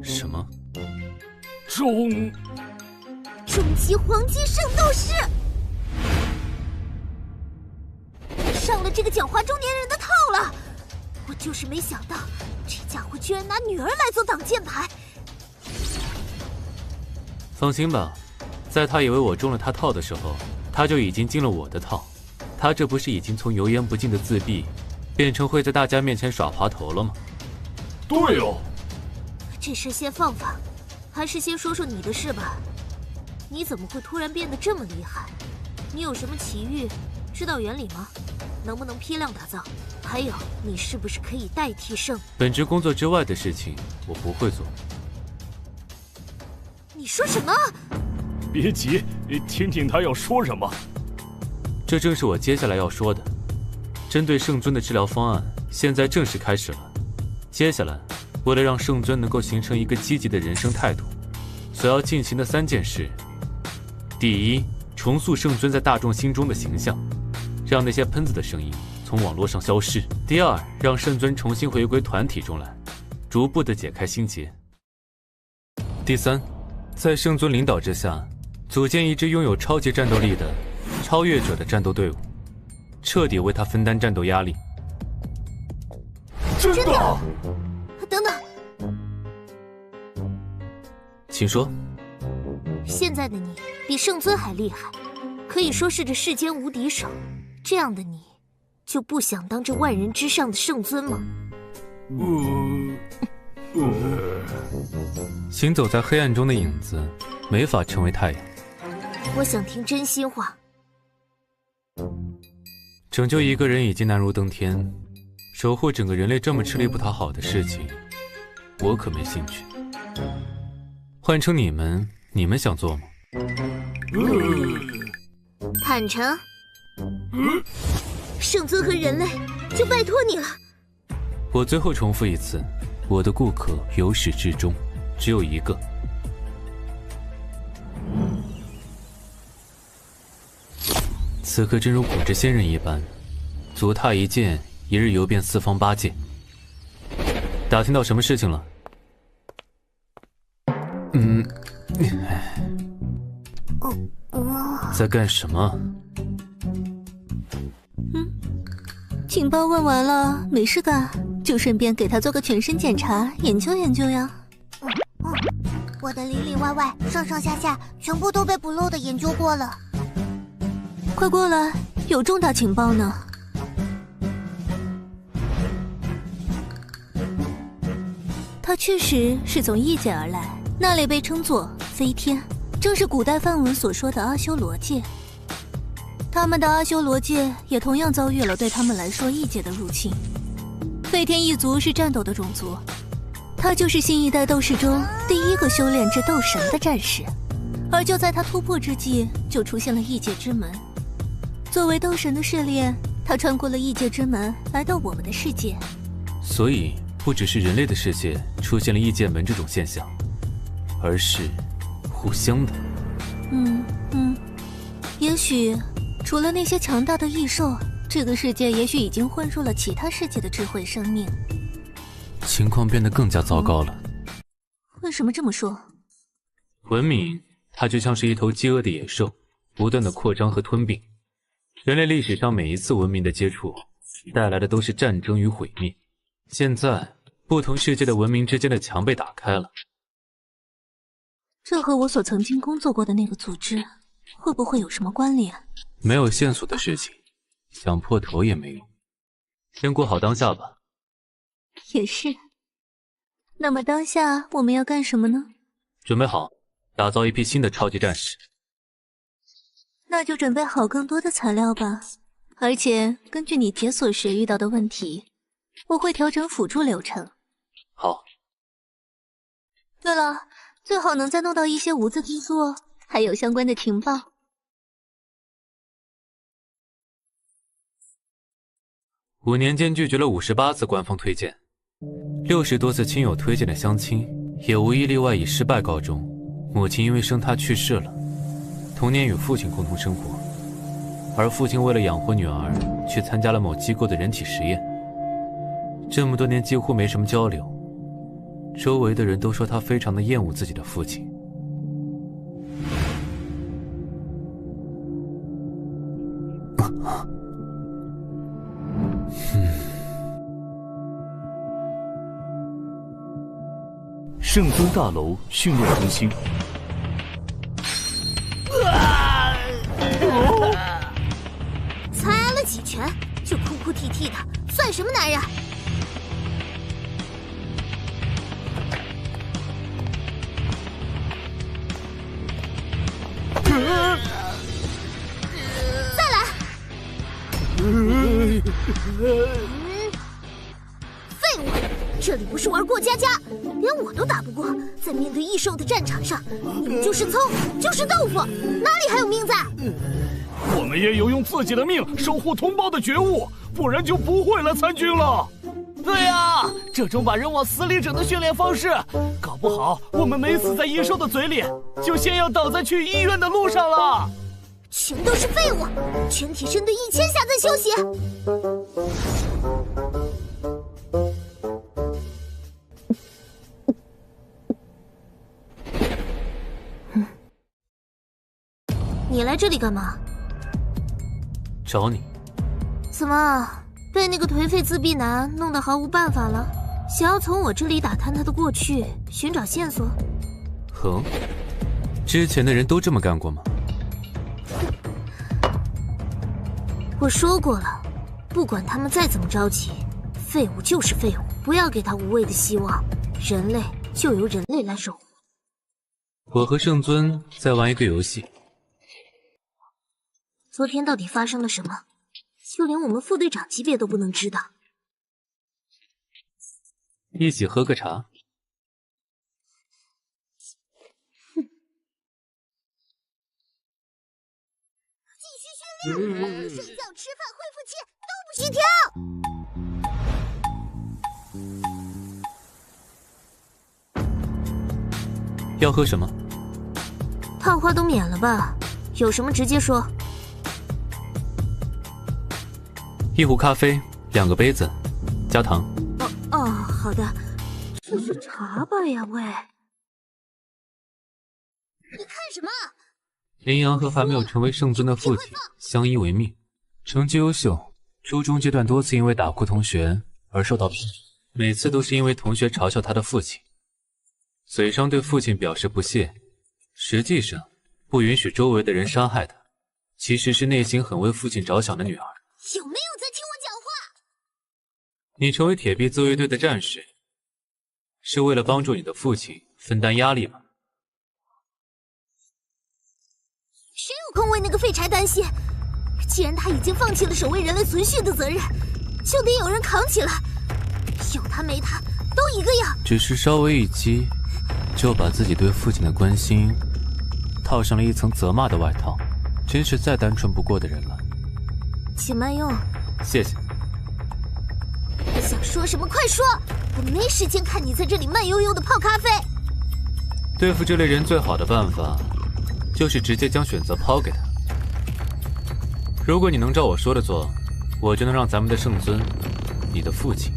什么？终极黄金圣斗士！上了这个狡猾中年人的套了。我就是没想到，这家伙居然拿女儿来做挡箭牌。放心吧，在他以为我中了他套的时候，他就已经进了我的套。他这不是已经从油盐不进的自闭，变成会在大家面前耍滑头了吗？对哦。这事先放放，还是先说说你的事吧。你怎么会突然变得这么厉害？你有什么奇遇？知道原理吗？能不能批量打造？还有，你是不是可以代替圣？本职工作之外的事情，我不会做。你说什么？别急，听听他要说什么。这正是我接下来要说的。针对圣尊的治疗方案，现在正式开始了。接下来，为了让圣尊能够形成一个积极的人生态度，所要进行的3件事：第一，重塑圣尊在大众心中的形象，让那些喷子的声音从网络上消失；第二，让圣尊重新回归团体中来，逐步的解开心结；第三，在圣尊领导之下，组建一支拥有超级战斗力的超越者的战斗队伍，彻底为他分担战斗压力。真的？等等，请说。现在的你比圣尊还厉害，可以说是这世间无敌手。这样的你，就不想当这万人之上的圣尊吗？行走在黑暗中的影子，没法成为太阳。我想听真心话。拯救一个人已经难如登天，守护整个人类这么吃力不讨好的事情，我可没兴趣。换成你们想做吗？坦诚，圣尊和人类就拜托你了。我最后重复一次，我的顾客由始至终只有一个。此刻真如果之仙人一般，足踏一剑，一日游遍四方八界。打听到什么事情了？在干什么？情报问完了，没事干，就顺便给他做个全身检查，研究研究呀。我的里里外外、上上下下全部都被不漏的研究过了。快过来，有重大情报呢。他确实是从异界而来，那里被称作飞天，正是古代梵文所说的阿修罗界。他们的阿修罗界也同样遭遇了对他们来说异界的入侵。飞天一族是战斗的种族，他就是新一代斗士中第一个修炼至斗神的战士。而就在他突破之际，就出现了异界之门。作为斗神的试炼，他穿过了异界之门，来到我们的世界。所以，不只是人类的世界出现了异界门这种现象，而是互相的。也许除了那些强大的异兽，这个世界也许已经混入了其他世界的智慧生命。情况变得更加糟糕了。为什么这么说？文明，它就像是一头饥饿的野兽，不断的扩张和吞并。人类历史上每一次文明的接触，带来的都是战争与毁灭。现在，不同世界的文明之间的墙被打开了。这和我所曾经工作过的那个组织，会不会有什么关联？没有线索的事情，想破头也没用。先过好当下吧。也是。那么当下我们要干什么呢？准备好，打造一批新的超级战士。那就准备好更多的材料吧。而且根据你解锁时遇到的问题，我会调整辅助流程。好。对了，最好能再弄到一些无字之作，还有相关的情报。5年间拒绝了58次官方推荐，60多次亲友推荐的相亲，也无一例外以失败告终。母亲因为生他去世了，童年与父亲共同生活，而父亲为了养活女儿，去参加了某机构的人体实验。这么多年几乎没什么交流，周围的人都说他非常的厌恶自己的父亲。圣尊大楼训练中心。才挨了几拳就哭哭啼啼的，算什么男人？再来！废物！这里不是玩过家家，连我都打不过，在面对异兽的战场上，你们就是葱，就是豆腐，哪里还有命在？我们也有用自己的命守护同胞的觉悟，不然就不会来参军了。对呀，这种把人往死里整的训练方式，搞不好我们没死在异兽的嘴里，就先要倒在去医院的路上了。全都是废物，全体深蹲1000下再休息。你来这里干嘛？找你。怎么被那个颓废自闭男弄得毫无办法了？想要从我这里打探他的过去，寻找线索？哼，之前的人都这么干过吗？我说过了，不管他们再怎么着急，废物就是废物，不要给他无谓的希望。人类就由人类来守护。我和圣尊在玩一个游戏。昨天到底发生了什么？就连我们副队长级别都不能知道。一起喝个茶。继续训练，睡觉、吃饭、恢复期都不许停。要喝什么？套话都免了吧，有什么直接说。1壶咖啡，2个杯子，加糖。哦，好的。这是茶吧呀，喂！你看什么？林阳和还没有成为圣尊的父亲相依为命，成绩优秀。初中阶段多次因为打哭同学而受到批评，每次都是因为同学嘲笑他的父亲，嘴上对父亲表示不屑，实际上不允许周围的人伤害他，其实是内心很为父亲着想的女儿。有没有在听我讲话？你成为铁臂自卫队的战士，是为了帮助你的父亲分担压力吗？谁有空为那个废柴担心？既然他已经放弃了守卫人类存续的责任，就得有人扛起来。有他没他都一个样。只是稍微一激，就把自己对父亲的关心套上了一层责骂的外套，真是再单纯不过的人了。请慢用。谢谢。想说什么快说，我没时间看你在这里慢悠悠的泡咖啡。对付这类人最好的办法，就是直接将选择抛给他。如果你能照我说的做，我就能让咱们的圣尊，你的父亲，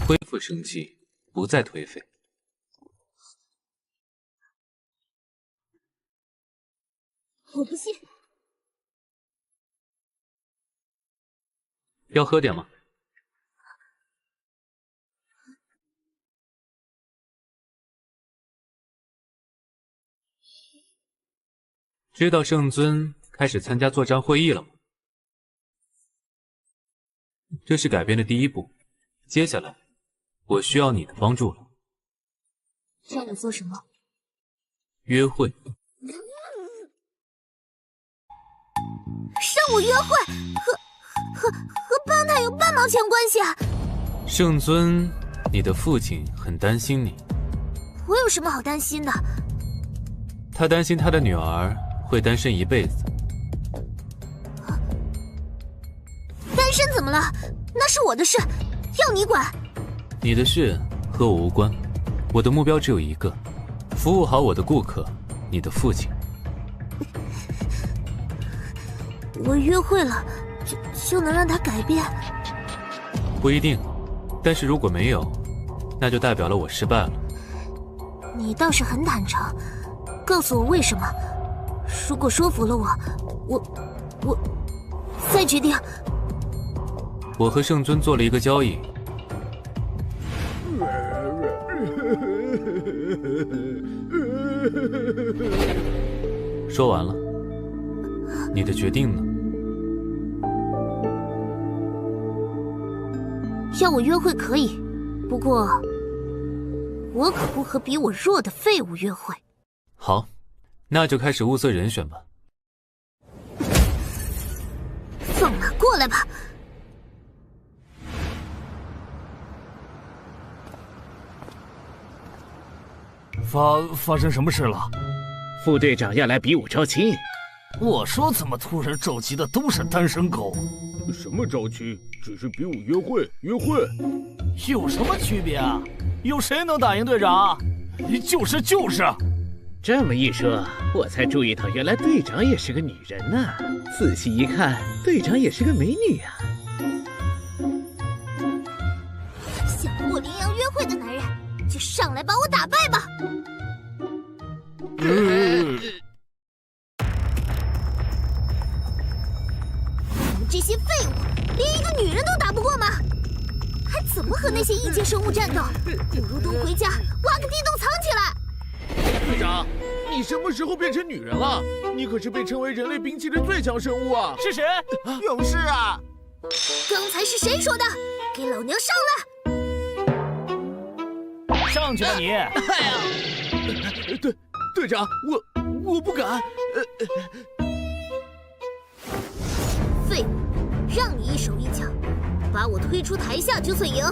恢复生机，不再颓废。我不信。要喝点吗？知道圣尊开始参加作战会议了吗？这是改变的第一步，接下来我需要你的帮助了。让我做什么？约会。让我约会，和帮他有半毛钱关系啊！圣尊，你的父亲很担心你。我有什么好担心的？他担心他的女儿会单身一辈子。单身怎么了？那是我的事，要你管。你的事和我无关，我的目标只有一个，服务好我的顾客，你的父亲。我约会了，就能让他改变？不一定，但是如果没有，那就代表了我失败了。你倒是很坦诚，告诉我为什么。如果说服了我再决定。我和圣尊做了一个交易。说完了，你的决定呢？要我约会可以，不过我可不和比我弱的废物约会。好，那就开始物色人选吧。放马过来吧！发生什么事了？副队长要来比武招亲。我说怎么突然召集的都是单身狗？什么招亲？只是比武约会，有什么区别啊？有谁能打赢队长？就是。这么一说，我才注意到原来队长也是个女人呢。仔细一看，队长也是个美女啊。想和我羚羊约会的男人，就上来把我打败吧！你们这些废物，连一个女人都打不过吗？还怎么和那些异界生物战斗？不如都回家挖个地洞藏起来！队长，你什么时候变成女人了？你可是被称为人类兵器的最强生物啊！是谁？勇士啊！刚才是谁说的？给老娘上来！上去吧你！哎呀，队长，我不敢。废物，让你一手一脚，把我推出台下就算赢。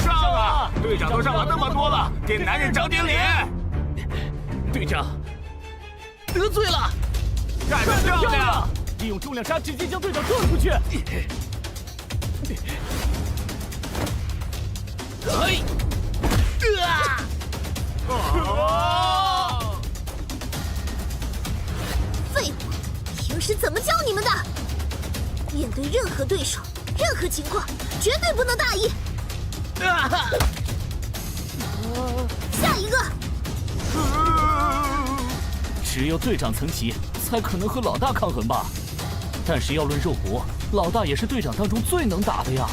上啊！队长都上了那么多了，给男人长点脸。队长，得罪了，干得漂亮！利用重量杀直接将队长撞出去。废物！平时怎么教你们的？面对任何对手、任何情况，绝对不能大意。下一个。只有队长层级才可能和老大抗衡吧？但是要论肉搏，老大也是队长当中最能打的呀。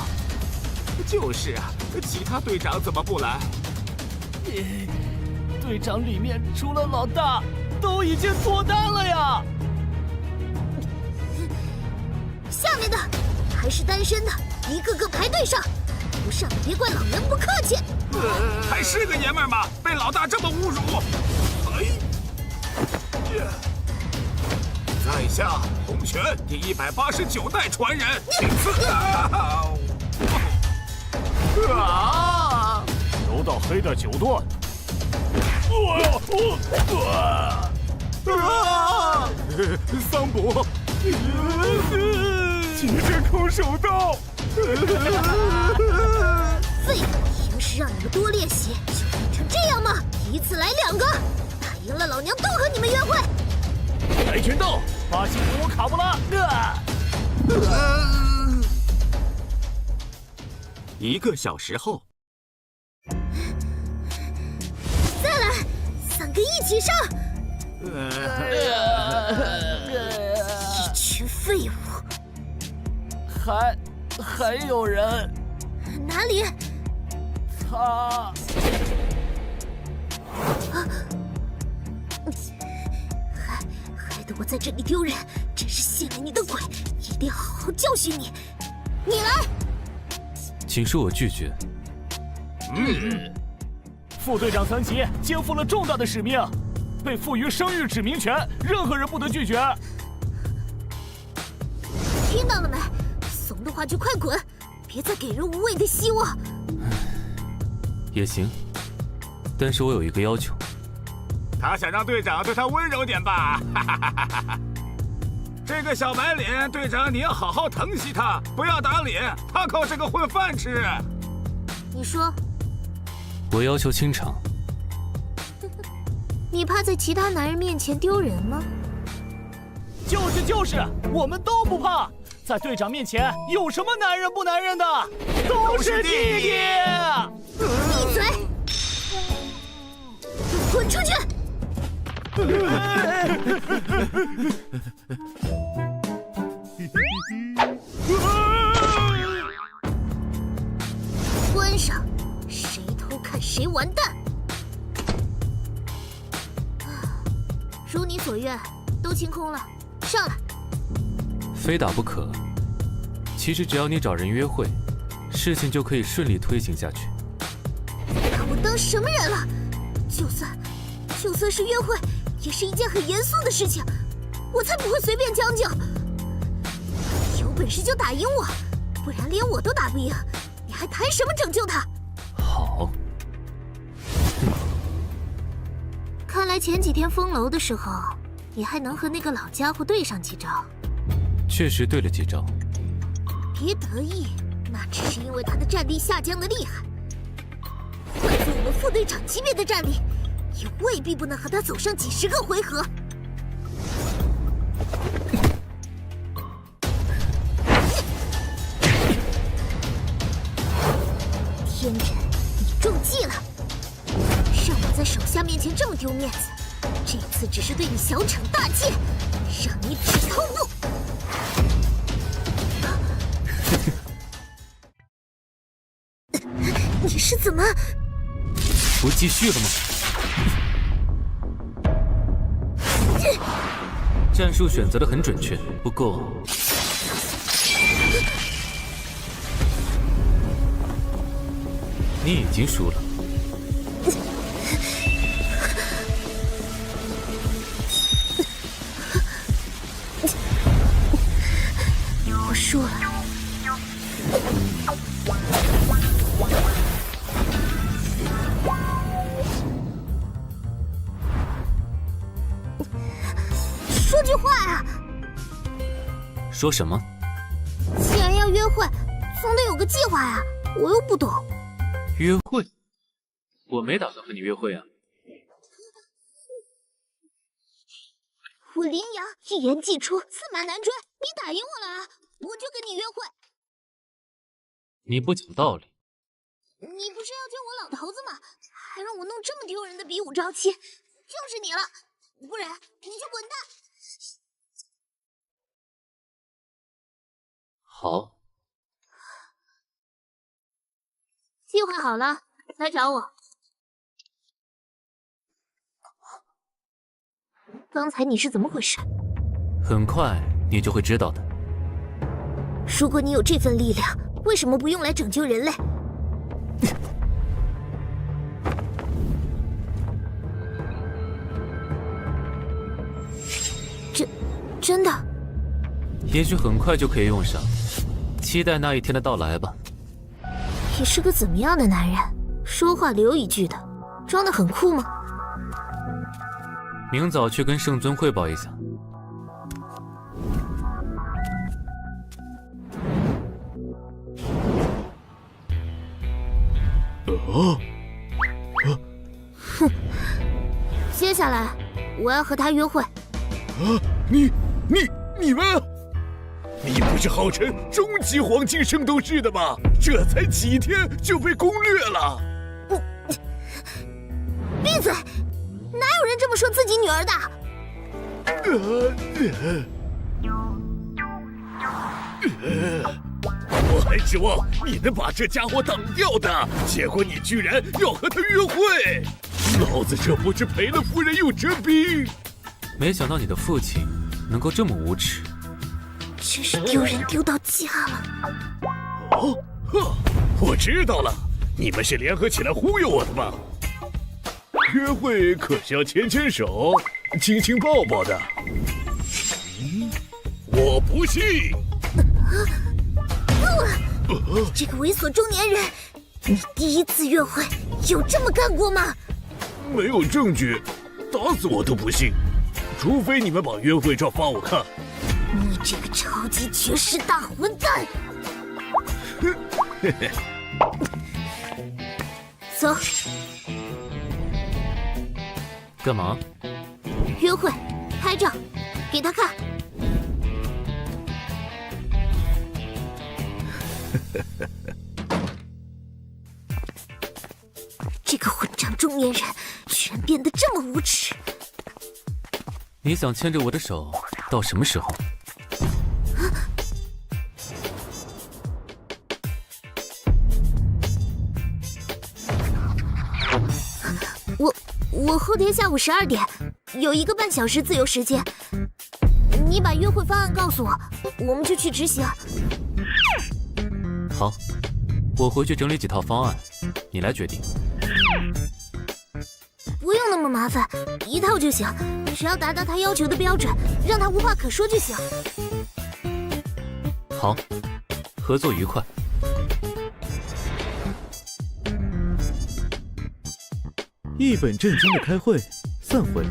就是啊，其他队长怎么不来？队长里面除了老大，都已经脱单了呀。下面的还是单身的，一个个排队上。不上别怪老娘不客气。还是个爷们儿吗？被老大这么侮辱！在下洪拳第189代传人，请赐。柔道黑带9段。桑博，极致空手道。废物！平时让你们多练习，就练成这样吗？一次来2个，打赢了老娘都和你们约会。跆拳道，巴西古卡布拉。1个小时后，再来，3个一起上。一群废物。还有人？哪里？他。害得我在这里丢人，真是信了你的鬼！一定要好好教训你。你来。请恕我拒绝。副队长层级肩负了重大的使命，被赋予生育指名权，任何人不得拒绝。听到了没？怂的话就快滚，别再给人无谓的希望。也行，但是我有一个要求。他想让队长对他温柔点吧？这个小白脸，队长你要好好疼惜他，不要打脸，他靠这个混饭吃。你说。我要求清场。你怕在其他男人面前丢人吗？就是，我们都不怕。在队长面前，有什么男人不男人的？都是弟弟。闭嘴！滚出去！关上，谁偷看谁完蛋。如你所愿，都清空了，上来。非打不可。其实只要你找人约会，事情就可以顺利推行下去。把我当什么人了？就算是约会，也是一件很严肃的事情，我才不会随便将就。有本事就打赢我，不然连我都打不赢，你还谈什么拯救他？好。看来前几天封楼的时候，你还能和那个老家伙对上几招。确实对了几招。别得意，那只是因为他的战力下降的厉害。换做我们副队长级别的战力，也未必不能和他走上几10个回合。天人，你中计了！让我在手下面前这么丢面子，这次只是对你小惩大戒，让你止痛怒。你是怎么？不继续了吗？战术选择的很准确，不过你已经输了。我输了。输说句话啊！说什么？既然要约会，总得有个计划呀，我又不懂。约会？我没打算和你约会啊。我羚羊一言既出，驷马难追，你答应我了啊，我就跟你约会。你不讲道理。你不是要救我老头子吗？还让我弄这么丢人的比武招妻，就是你了，不然你就滚蛋。好，计划好了，来找我。刚才你是怎么回事？很快你就会知道的。如果你有这份力量，为什么不用来拯救人类？真的？也许很快就可以用上，期待那一天的到来吧。你是个怎么样的男人？说话留一句的，装得很酷吗？明早去跟圣尊汇报一下。哼，接下来我要和他约会。你们，你不是号称终极黄金圣斗士的吗？这才几天就被攻略了。闭嘴！哪有人这么说自己女儿的？我还指望你能把这家伙挡掉的，结果你居然要和他约会，老子这不是赔了夫人又折兵。没想到你的父亲能够这么无耻，真是丢人丢到家了。哦，我知道了，你们是联合起来忽悠我的吧？约会可是要牵牵手、亲亲抱抱的。我不信。这个猥琐中年人，你第一次约会有这么干过吗？没有证据，打死我都不信。除非你们把约会照发我看。你这个超级绝世大混蛋！走。干嘛？约会，拍照，给他看。这个混账中年人居然变得这么无耻！你想牵着我的手到什么时候？我后天下午12点有1个半小时自由时间，你把约会方案告诉我，我们就去执行。好，我回去整理几套方案，你来决定。不用那么麻烦，1套就行，只要达到他要求的标准，让他无话可说就行。好，合作愉快。一本正经的开会，散会。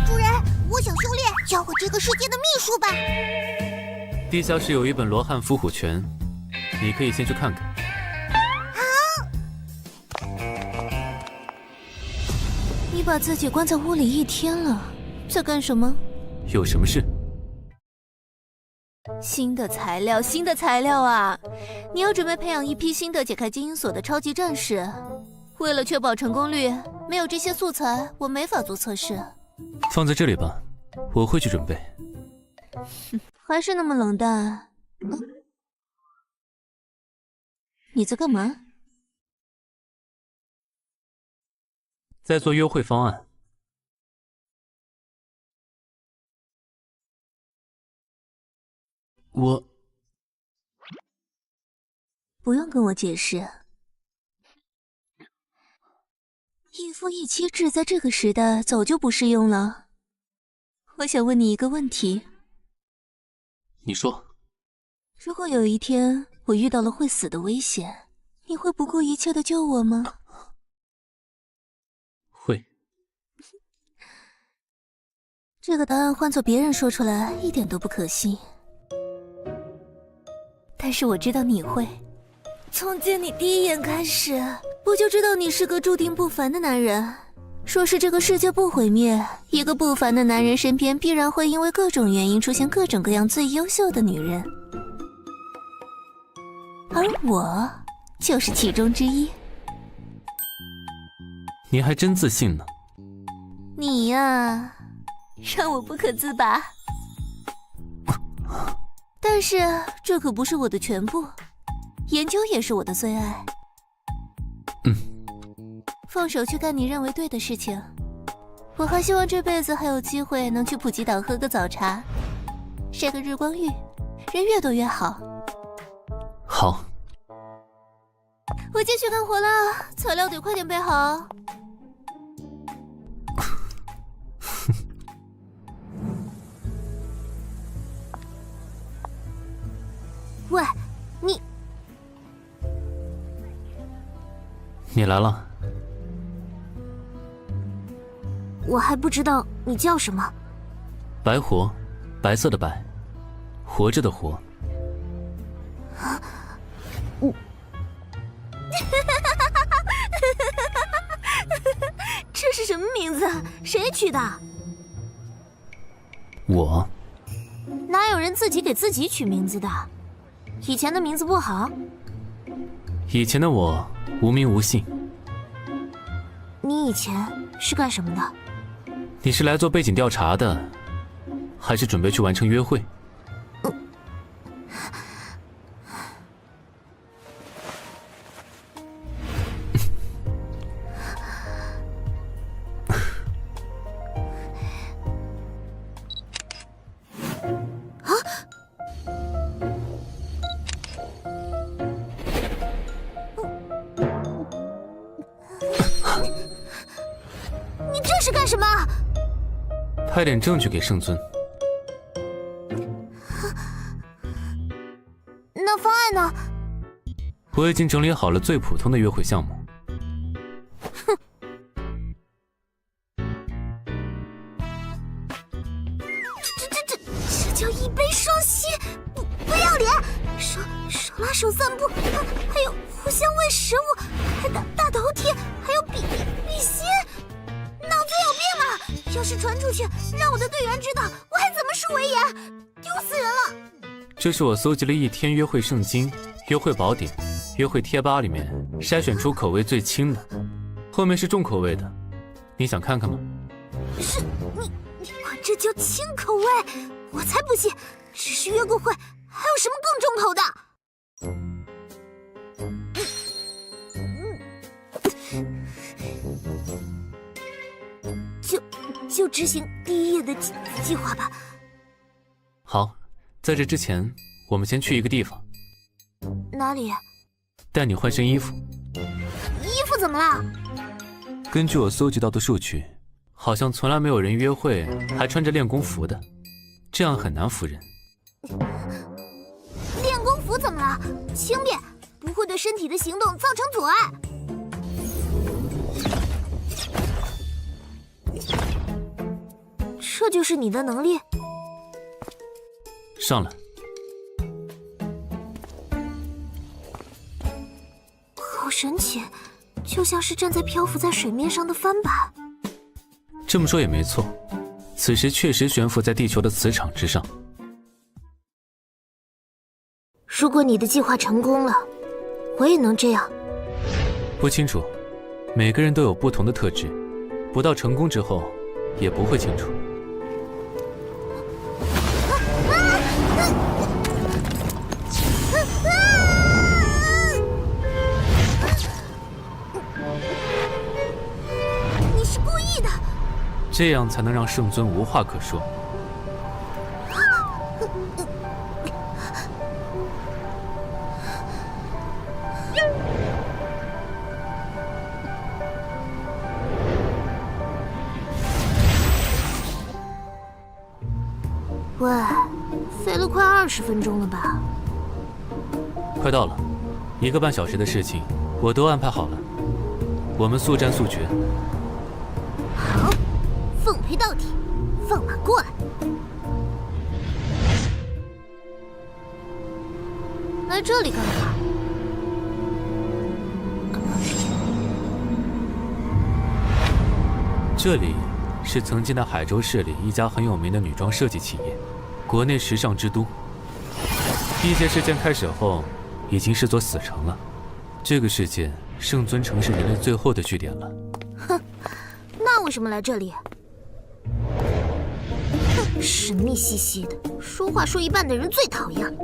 主人，我想修炼，教我这个世界的秘术吧。地下室有一本罗汉伏虎拳。你可以先去看看。你把自己关在屋里1天了，在干什么？有什么事？新的材料，新的材料啊！你要准备培养一批新的解开基因锁的超级战士。为了确保成功率，没有这些素材，我没法做测试。放在这里吧，我会去准备。还是那么冷淡。你在干嘛？在做优惠方案。我不用跟我解释。一夫一妻制在这个时代早就不适用了。我想问你一个问题。你说。如果有一天我遇到了会死的危险，你会不顾一切的救我吗？会。这个答案换做别人说出来一点都不可信。但是我知道你会。从见你第一眼开始，我就知道你是个注定不凡的男人。说是这个世界不毁灭，一个不凡的男人身边必然会因为各种原因出现各种各样最优秀的女人。而我就是其中之一。你还真自信呢。你呀，让我不可自拔。但是这可不是我的全部，研究也是我的最爱。放手去干你认为对的事情。我还希望这辈子还有机会能去普吉岛喝个早茶，晒个日光浴，人越多越好。好。我继续干活了，材料得快点备好。喂，你来了。我还不知道你叫什么。白活，白色的白，活着的活。这是什么名字？谁取的？我。哪有人自己给自己取名字的？以前的名字不好？以前的我无名无姓。你以前是干什么的？你是来做背景调查的，还是准备去完成约会？你这是干什么？派点证据给圣尊。那方案呢？我已经整理好了最普通的约会项目。哼！这叫一杯双喜，不要脸！手拉手散步，还有互相喂食物，还大头贴，还有笔芯，脑子有病吗？要是传出去，让我的队员知道，我还怎么输维严？丢死人了！这是我搜集了一天约会圣经、约会宝典、约会贴吧里面筛选出口味最轻的，后面是重口味的，你想看看吗？是你管这叫轻口味？我才不信！只是约过会，还有什么更重口的？就执行第一页的计划吧。好，在这之前，我们先去一个地方。哪里？带你换身衣服。衣服怎么了？根据我搜集到的数据，好像从来没有人约会还穿着练功服的，这样很难服人。练功服怎么了？轻便，不会对身体的行动造成阻碍。这就是你的能力？上来。好神奇，就像是站在漂浮在水面上的帆板。这么说也没错，此时确实悬浮在地球的磁场之上。如果你的计划成功了，我也能这样。不清楚，每个人都有不同的特质，不到成功之后，也不会清楚。你是故意的，这样才能让圣尊无话可说。喂，飞了快20分钟了吧？快到了，1个半小时的事情我都安排好了，我们速战速决。好，奉陪到底，放马过来！来这里干嘛？这里是曾经的海州市里一家很有名的女装设计企业，国内时尚之都。地界事件开始后，已经是座死城了。这个世界，圣尊城是人类最后的据点了。哼，那为什么来这里？哼，神秘兮兮的，说话说一半的人最讨厌。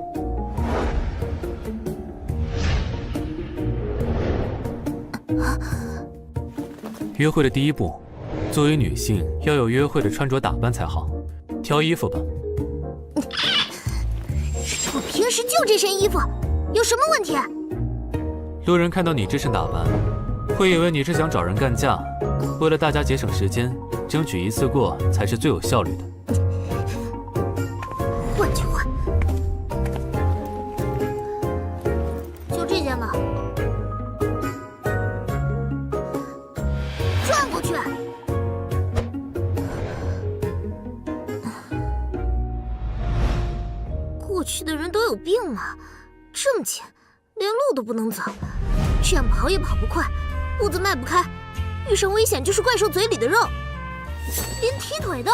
约会的第一步，作为女性要有约会的穿着打扮才好。挑衣服吧。我平时就这身衣服，有什么问题？路人看到你这身打扮，会以为你是想找人干架。为了大家节省时间，争取一次过才是最有效率的。换就换，就这件吧。转过去。过去的人都有病吗？这么浅，连路都不能走，这样跑也跑不快，步子迈不开，遇上危险就是怪兽嘴里的肉，连踢腿都……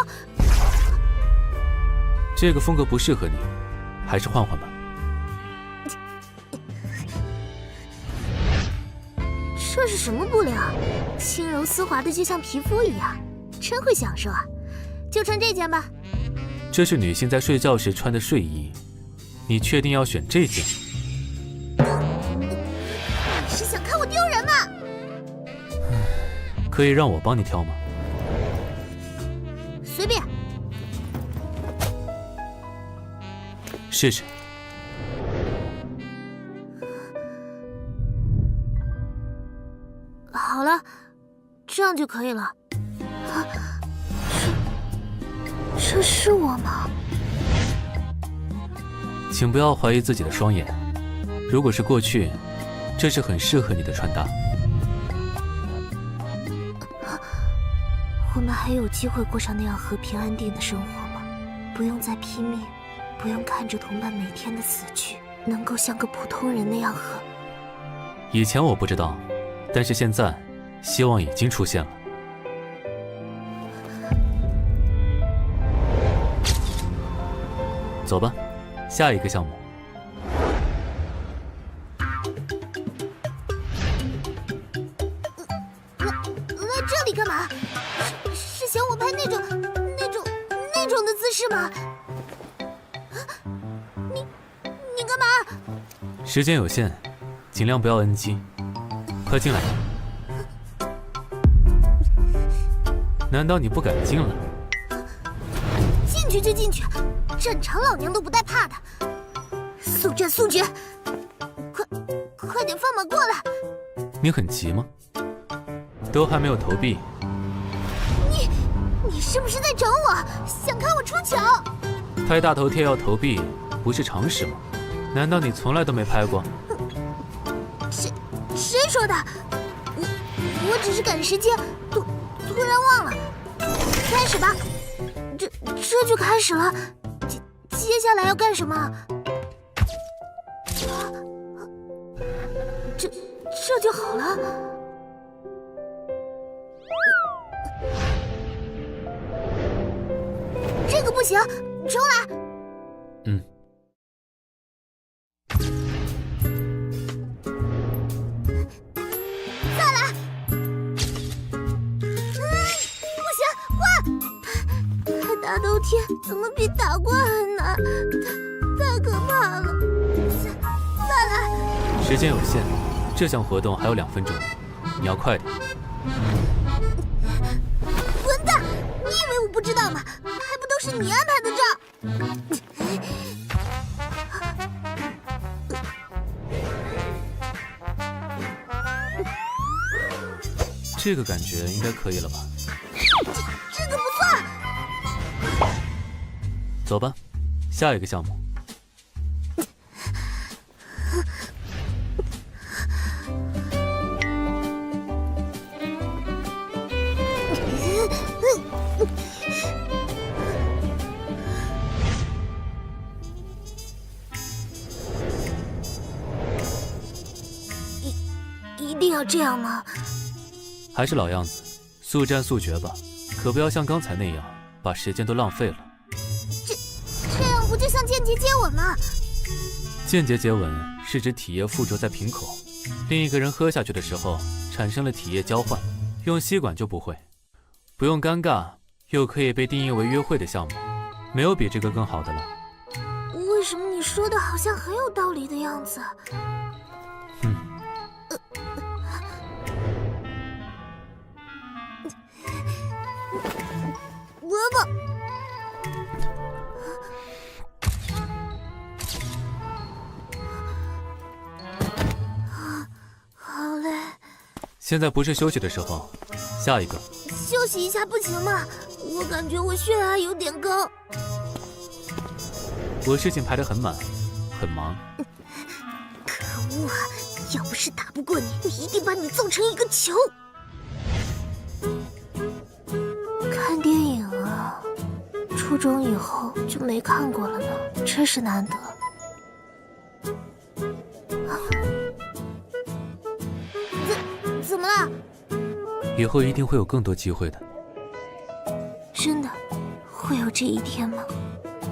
这个风格不适合你，还是换换吧。这是什么布料？轻柔丝滑的，就像皮肤一样，真会享受啊！就穿这件吧。这是女性在睡觉时穿的睡衣，你确定要选这件？你是想看我丢人吗？可以让我帮你挑吗？随便。试试。好了，这样就可以了。啊，这是我吗？请不要怀疑自己的双眼。如果是过去，这是很适合你的穿搭。我们还有机会过上那样和平安定的生活吗？不用再拼命，不用看着同伴每天的死去，能够像个普通人那样和……以前我不知道，但是现在，希望已经出现了。走吧，下一个项目。来这里干嘛？是想我拍那种的姿势吗？你干嘛？时间有限，尽量不要 NG。快进来！难道你不敢进了？进去就进去，战场老娘都不带怕的。速战速决，快点放马过来！你很急吗？都还没有投币。你是不是在整我？想看我出糗？拍大头贴要投币，不是常识吗？难道你从来都没拍过？谁说的？我只是赶时间，突然忘了。开始吧，这就开始了。接下来要干什么？这就好了。这个不行，重来。嗯。再来。不行，换。拍大头贴怎么比打怪还难？太可怕了。再来。时间有限，这项活动还有2分钟，你要快点。混蛋！你以为我不知道吗？还不都是你安排的照？这个感觉应该可以了吧？这个不错。走吧。下一个项目。一定要这样吗？还是老样子，速战速决吧，可不要像刚才那样把时间都浪费了。这样不就像间接接吻吗？间接接吻是指体液附着在瓶口，另一个人喝下去的时候产生了体液交换，用吸管就不会，不用尴尬，又可以被定义为约会的项目，没有比这个更好的了。为什么你说的好像很有道理的样子？伯伯，好累。现在不是休息的时候，下一个。休息一下不行吗？我感觉我血压有点高。我事情排得很满，很忙。可恶啊！要不是打不过你，我一定把你揍成一个球。看电影啊，初中以后就没看过了呢，真是难得。怎么了？以后一定会有更多机会的。真的会有这一天吗？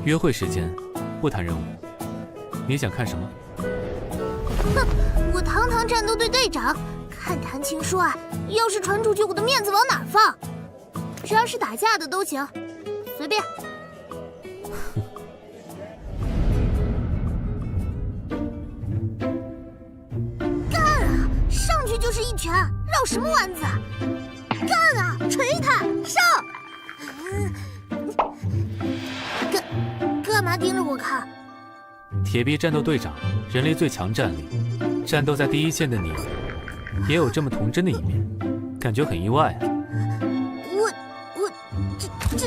约会时间，不谈任务。你想看什么？哼，我堂堂战斗队队长，看谈情说爱，要是传出去，我的面子往哪放？只要是打架的都行，随便。干啊！上去就是一拳，绕什么弯子？干啊！捶他！上！干嘛盯着我看？铁臂战斗队长，人类最强战力，战斗在第一线的你，也有这么童真的一面，感觉很意外啊。这混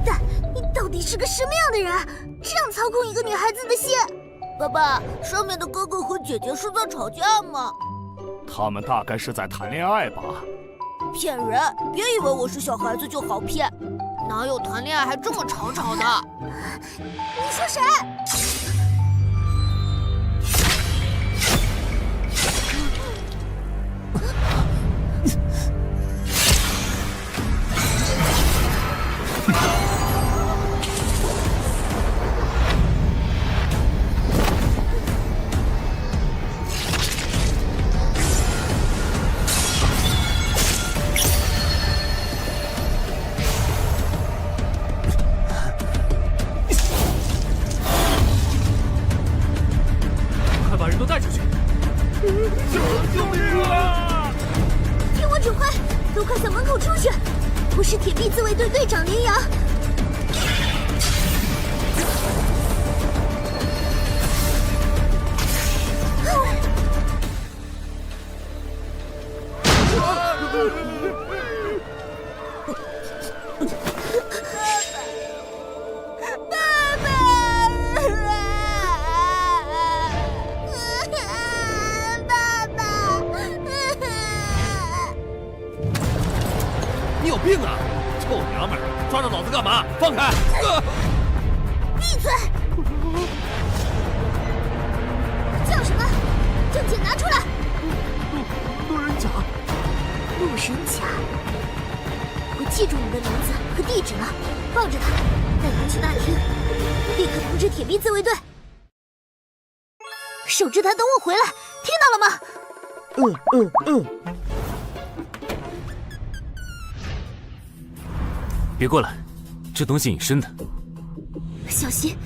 蛋！你到底是个什么样的人？这样操控一个女孩子的心？爸爸，上面的哥哥和姐姐是在吵架吗？他们大概是在谈恋爱吧。骗人！别以为我是小孩子就好骗，哪有谈恋爱还这么吵吵的？你说谁？我是铁臂自卫队队长林阳。病啊！臭娘们儿，抓着老子干嘛？放开！闭嘴！叫什么？证件拿出来！路人甲。路人甲，我记住你的名字和地址了。抱着他，带他去大厅，立刻通知铁臂自卫队。守着他，等我回来，听到了吗？别过来，这东西隐身的。小心，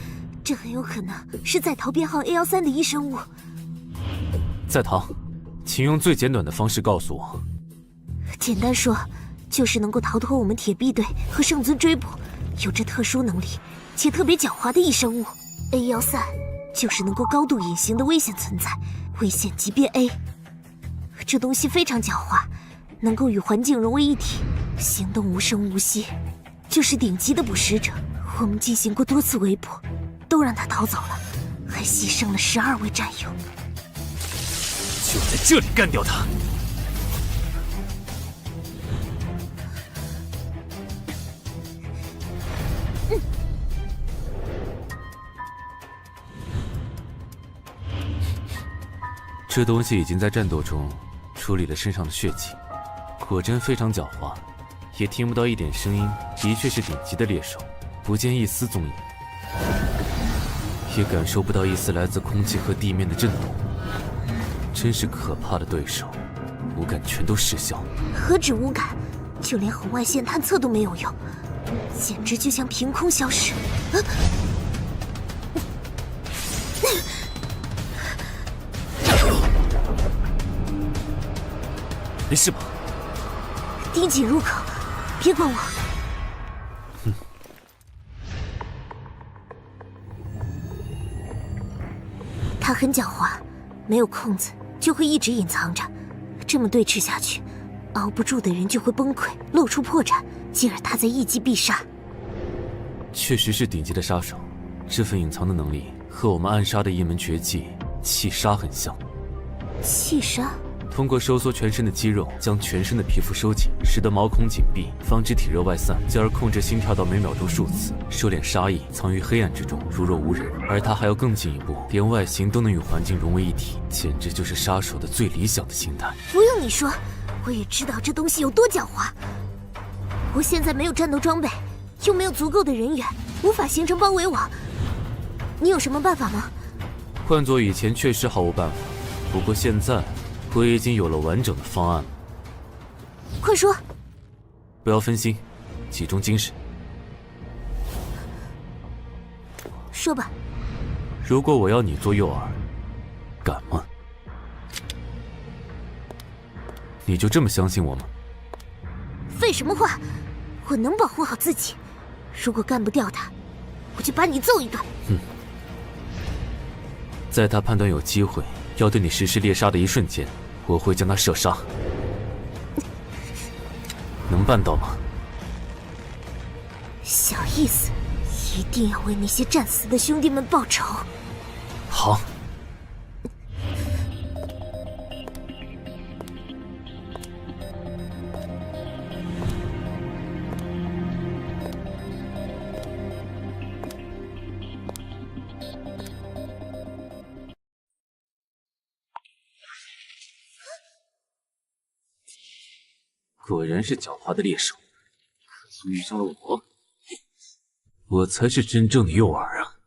这很有可能是在逃编号 A13的异生物。在逃，请用最简短的方式告诉我。简单说，就是能够逃脱我们铁臂队和圣尊追捕，有着特殊能力且特别狡猾的异生物。A13就是能够高度隐形的危险存在，危险级别 A。这东西非常狡猾，能够与环境融为一体，行动无声无息，就是顶级的捕食者。我们进行过多次围捕，都让他逃走了，还牺牲了12位战友。就在这里干掉他！这东西已经在战斗中处理了身上的血迹，果真非常狡猾，也听不到一点声音，的确是顶级的猎手，不见一丝踪影，也感受不到一丝来自空气和地面的震动，真是可怕的对手，五感全都失效。何止五感，就连红外线探测都没有用，简直就像凭空消失。没事吧？盯紧入口，别管我。他很狡猾，没有空子就会一直隐藏着，这么对峙下去，熬不住的人就会崩溃，露出破绽，进而他再一击必杀。确实是顶级的杀手，这份隐藏的能力和我们暗杀的一门绝技气杀很像。气杀？通过收缩全身的肌肉，将全身的皮肤收紧，使得毛孔紧闭，防止体热外散，进而控制心跳到每秒钟数次，收敛杀意，藏于黑暗之中，如若无人。而他还要更进一步，连外形都能与环境融为一体，简直就是杀手的最理想的形态。不用你说，我也知道这东西有多狡猾。我现在没有战斗装备，又没有足够的人员，无法形成包围网。你有什么办法吗？换做以前确实毫无办法，不过现在我已经有了完整的方案了。快说！不要分心，集中精神。说吧。如果我要你做诱饵，敢吗？你就这么相信我吗？废什么话！我能保护好自己。如果干不掉他，我就把你揍一顿。在他判断有机会要对你实施猎杀的一瞬间，我会将他射杀。能办到吗？小意思，一定要为那些战死的兄弟们报仇。好。果然是狡猾的猎手，可惜遇上了我，我才是真正的诱饵啊！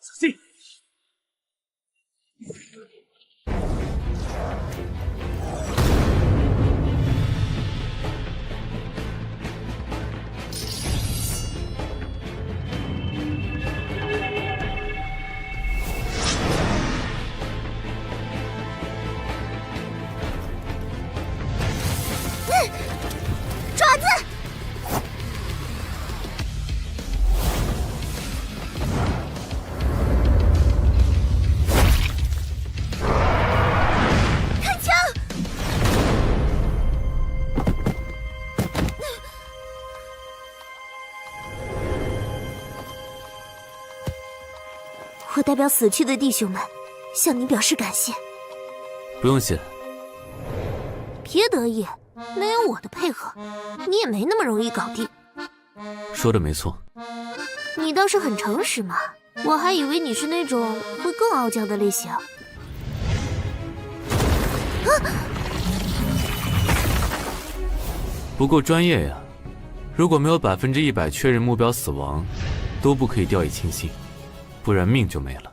仔细。爪子！开枪！我代表死去的弟兄们，向你表示感谢。不用谢。别得意。没有我的配合，你也没那么容易搞定。说的没错。你倒是很诚实嘛，我还以为你是那种会更傲娇的类型。不够专业呀！如果没有100%确认目标死亡，都不可以掉以轻心，不然命就没了。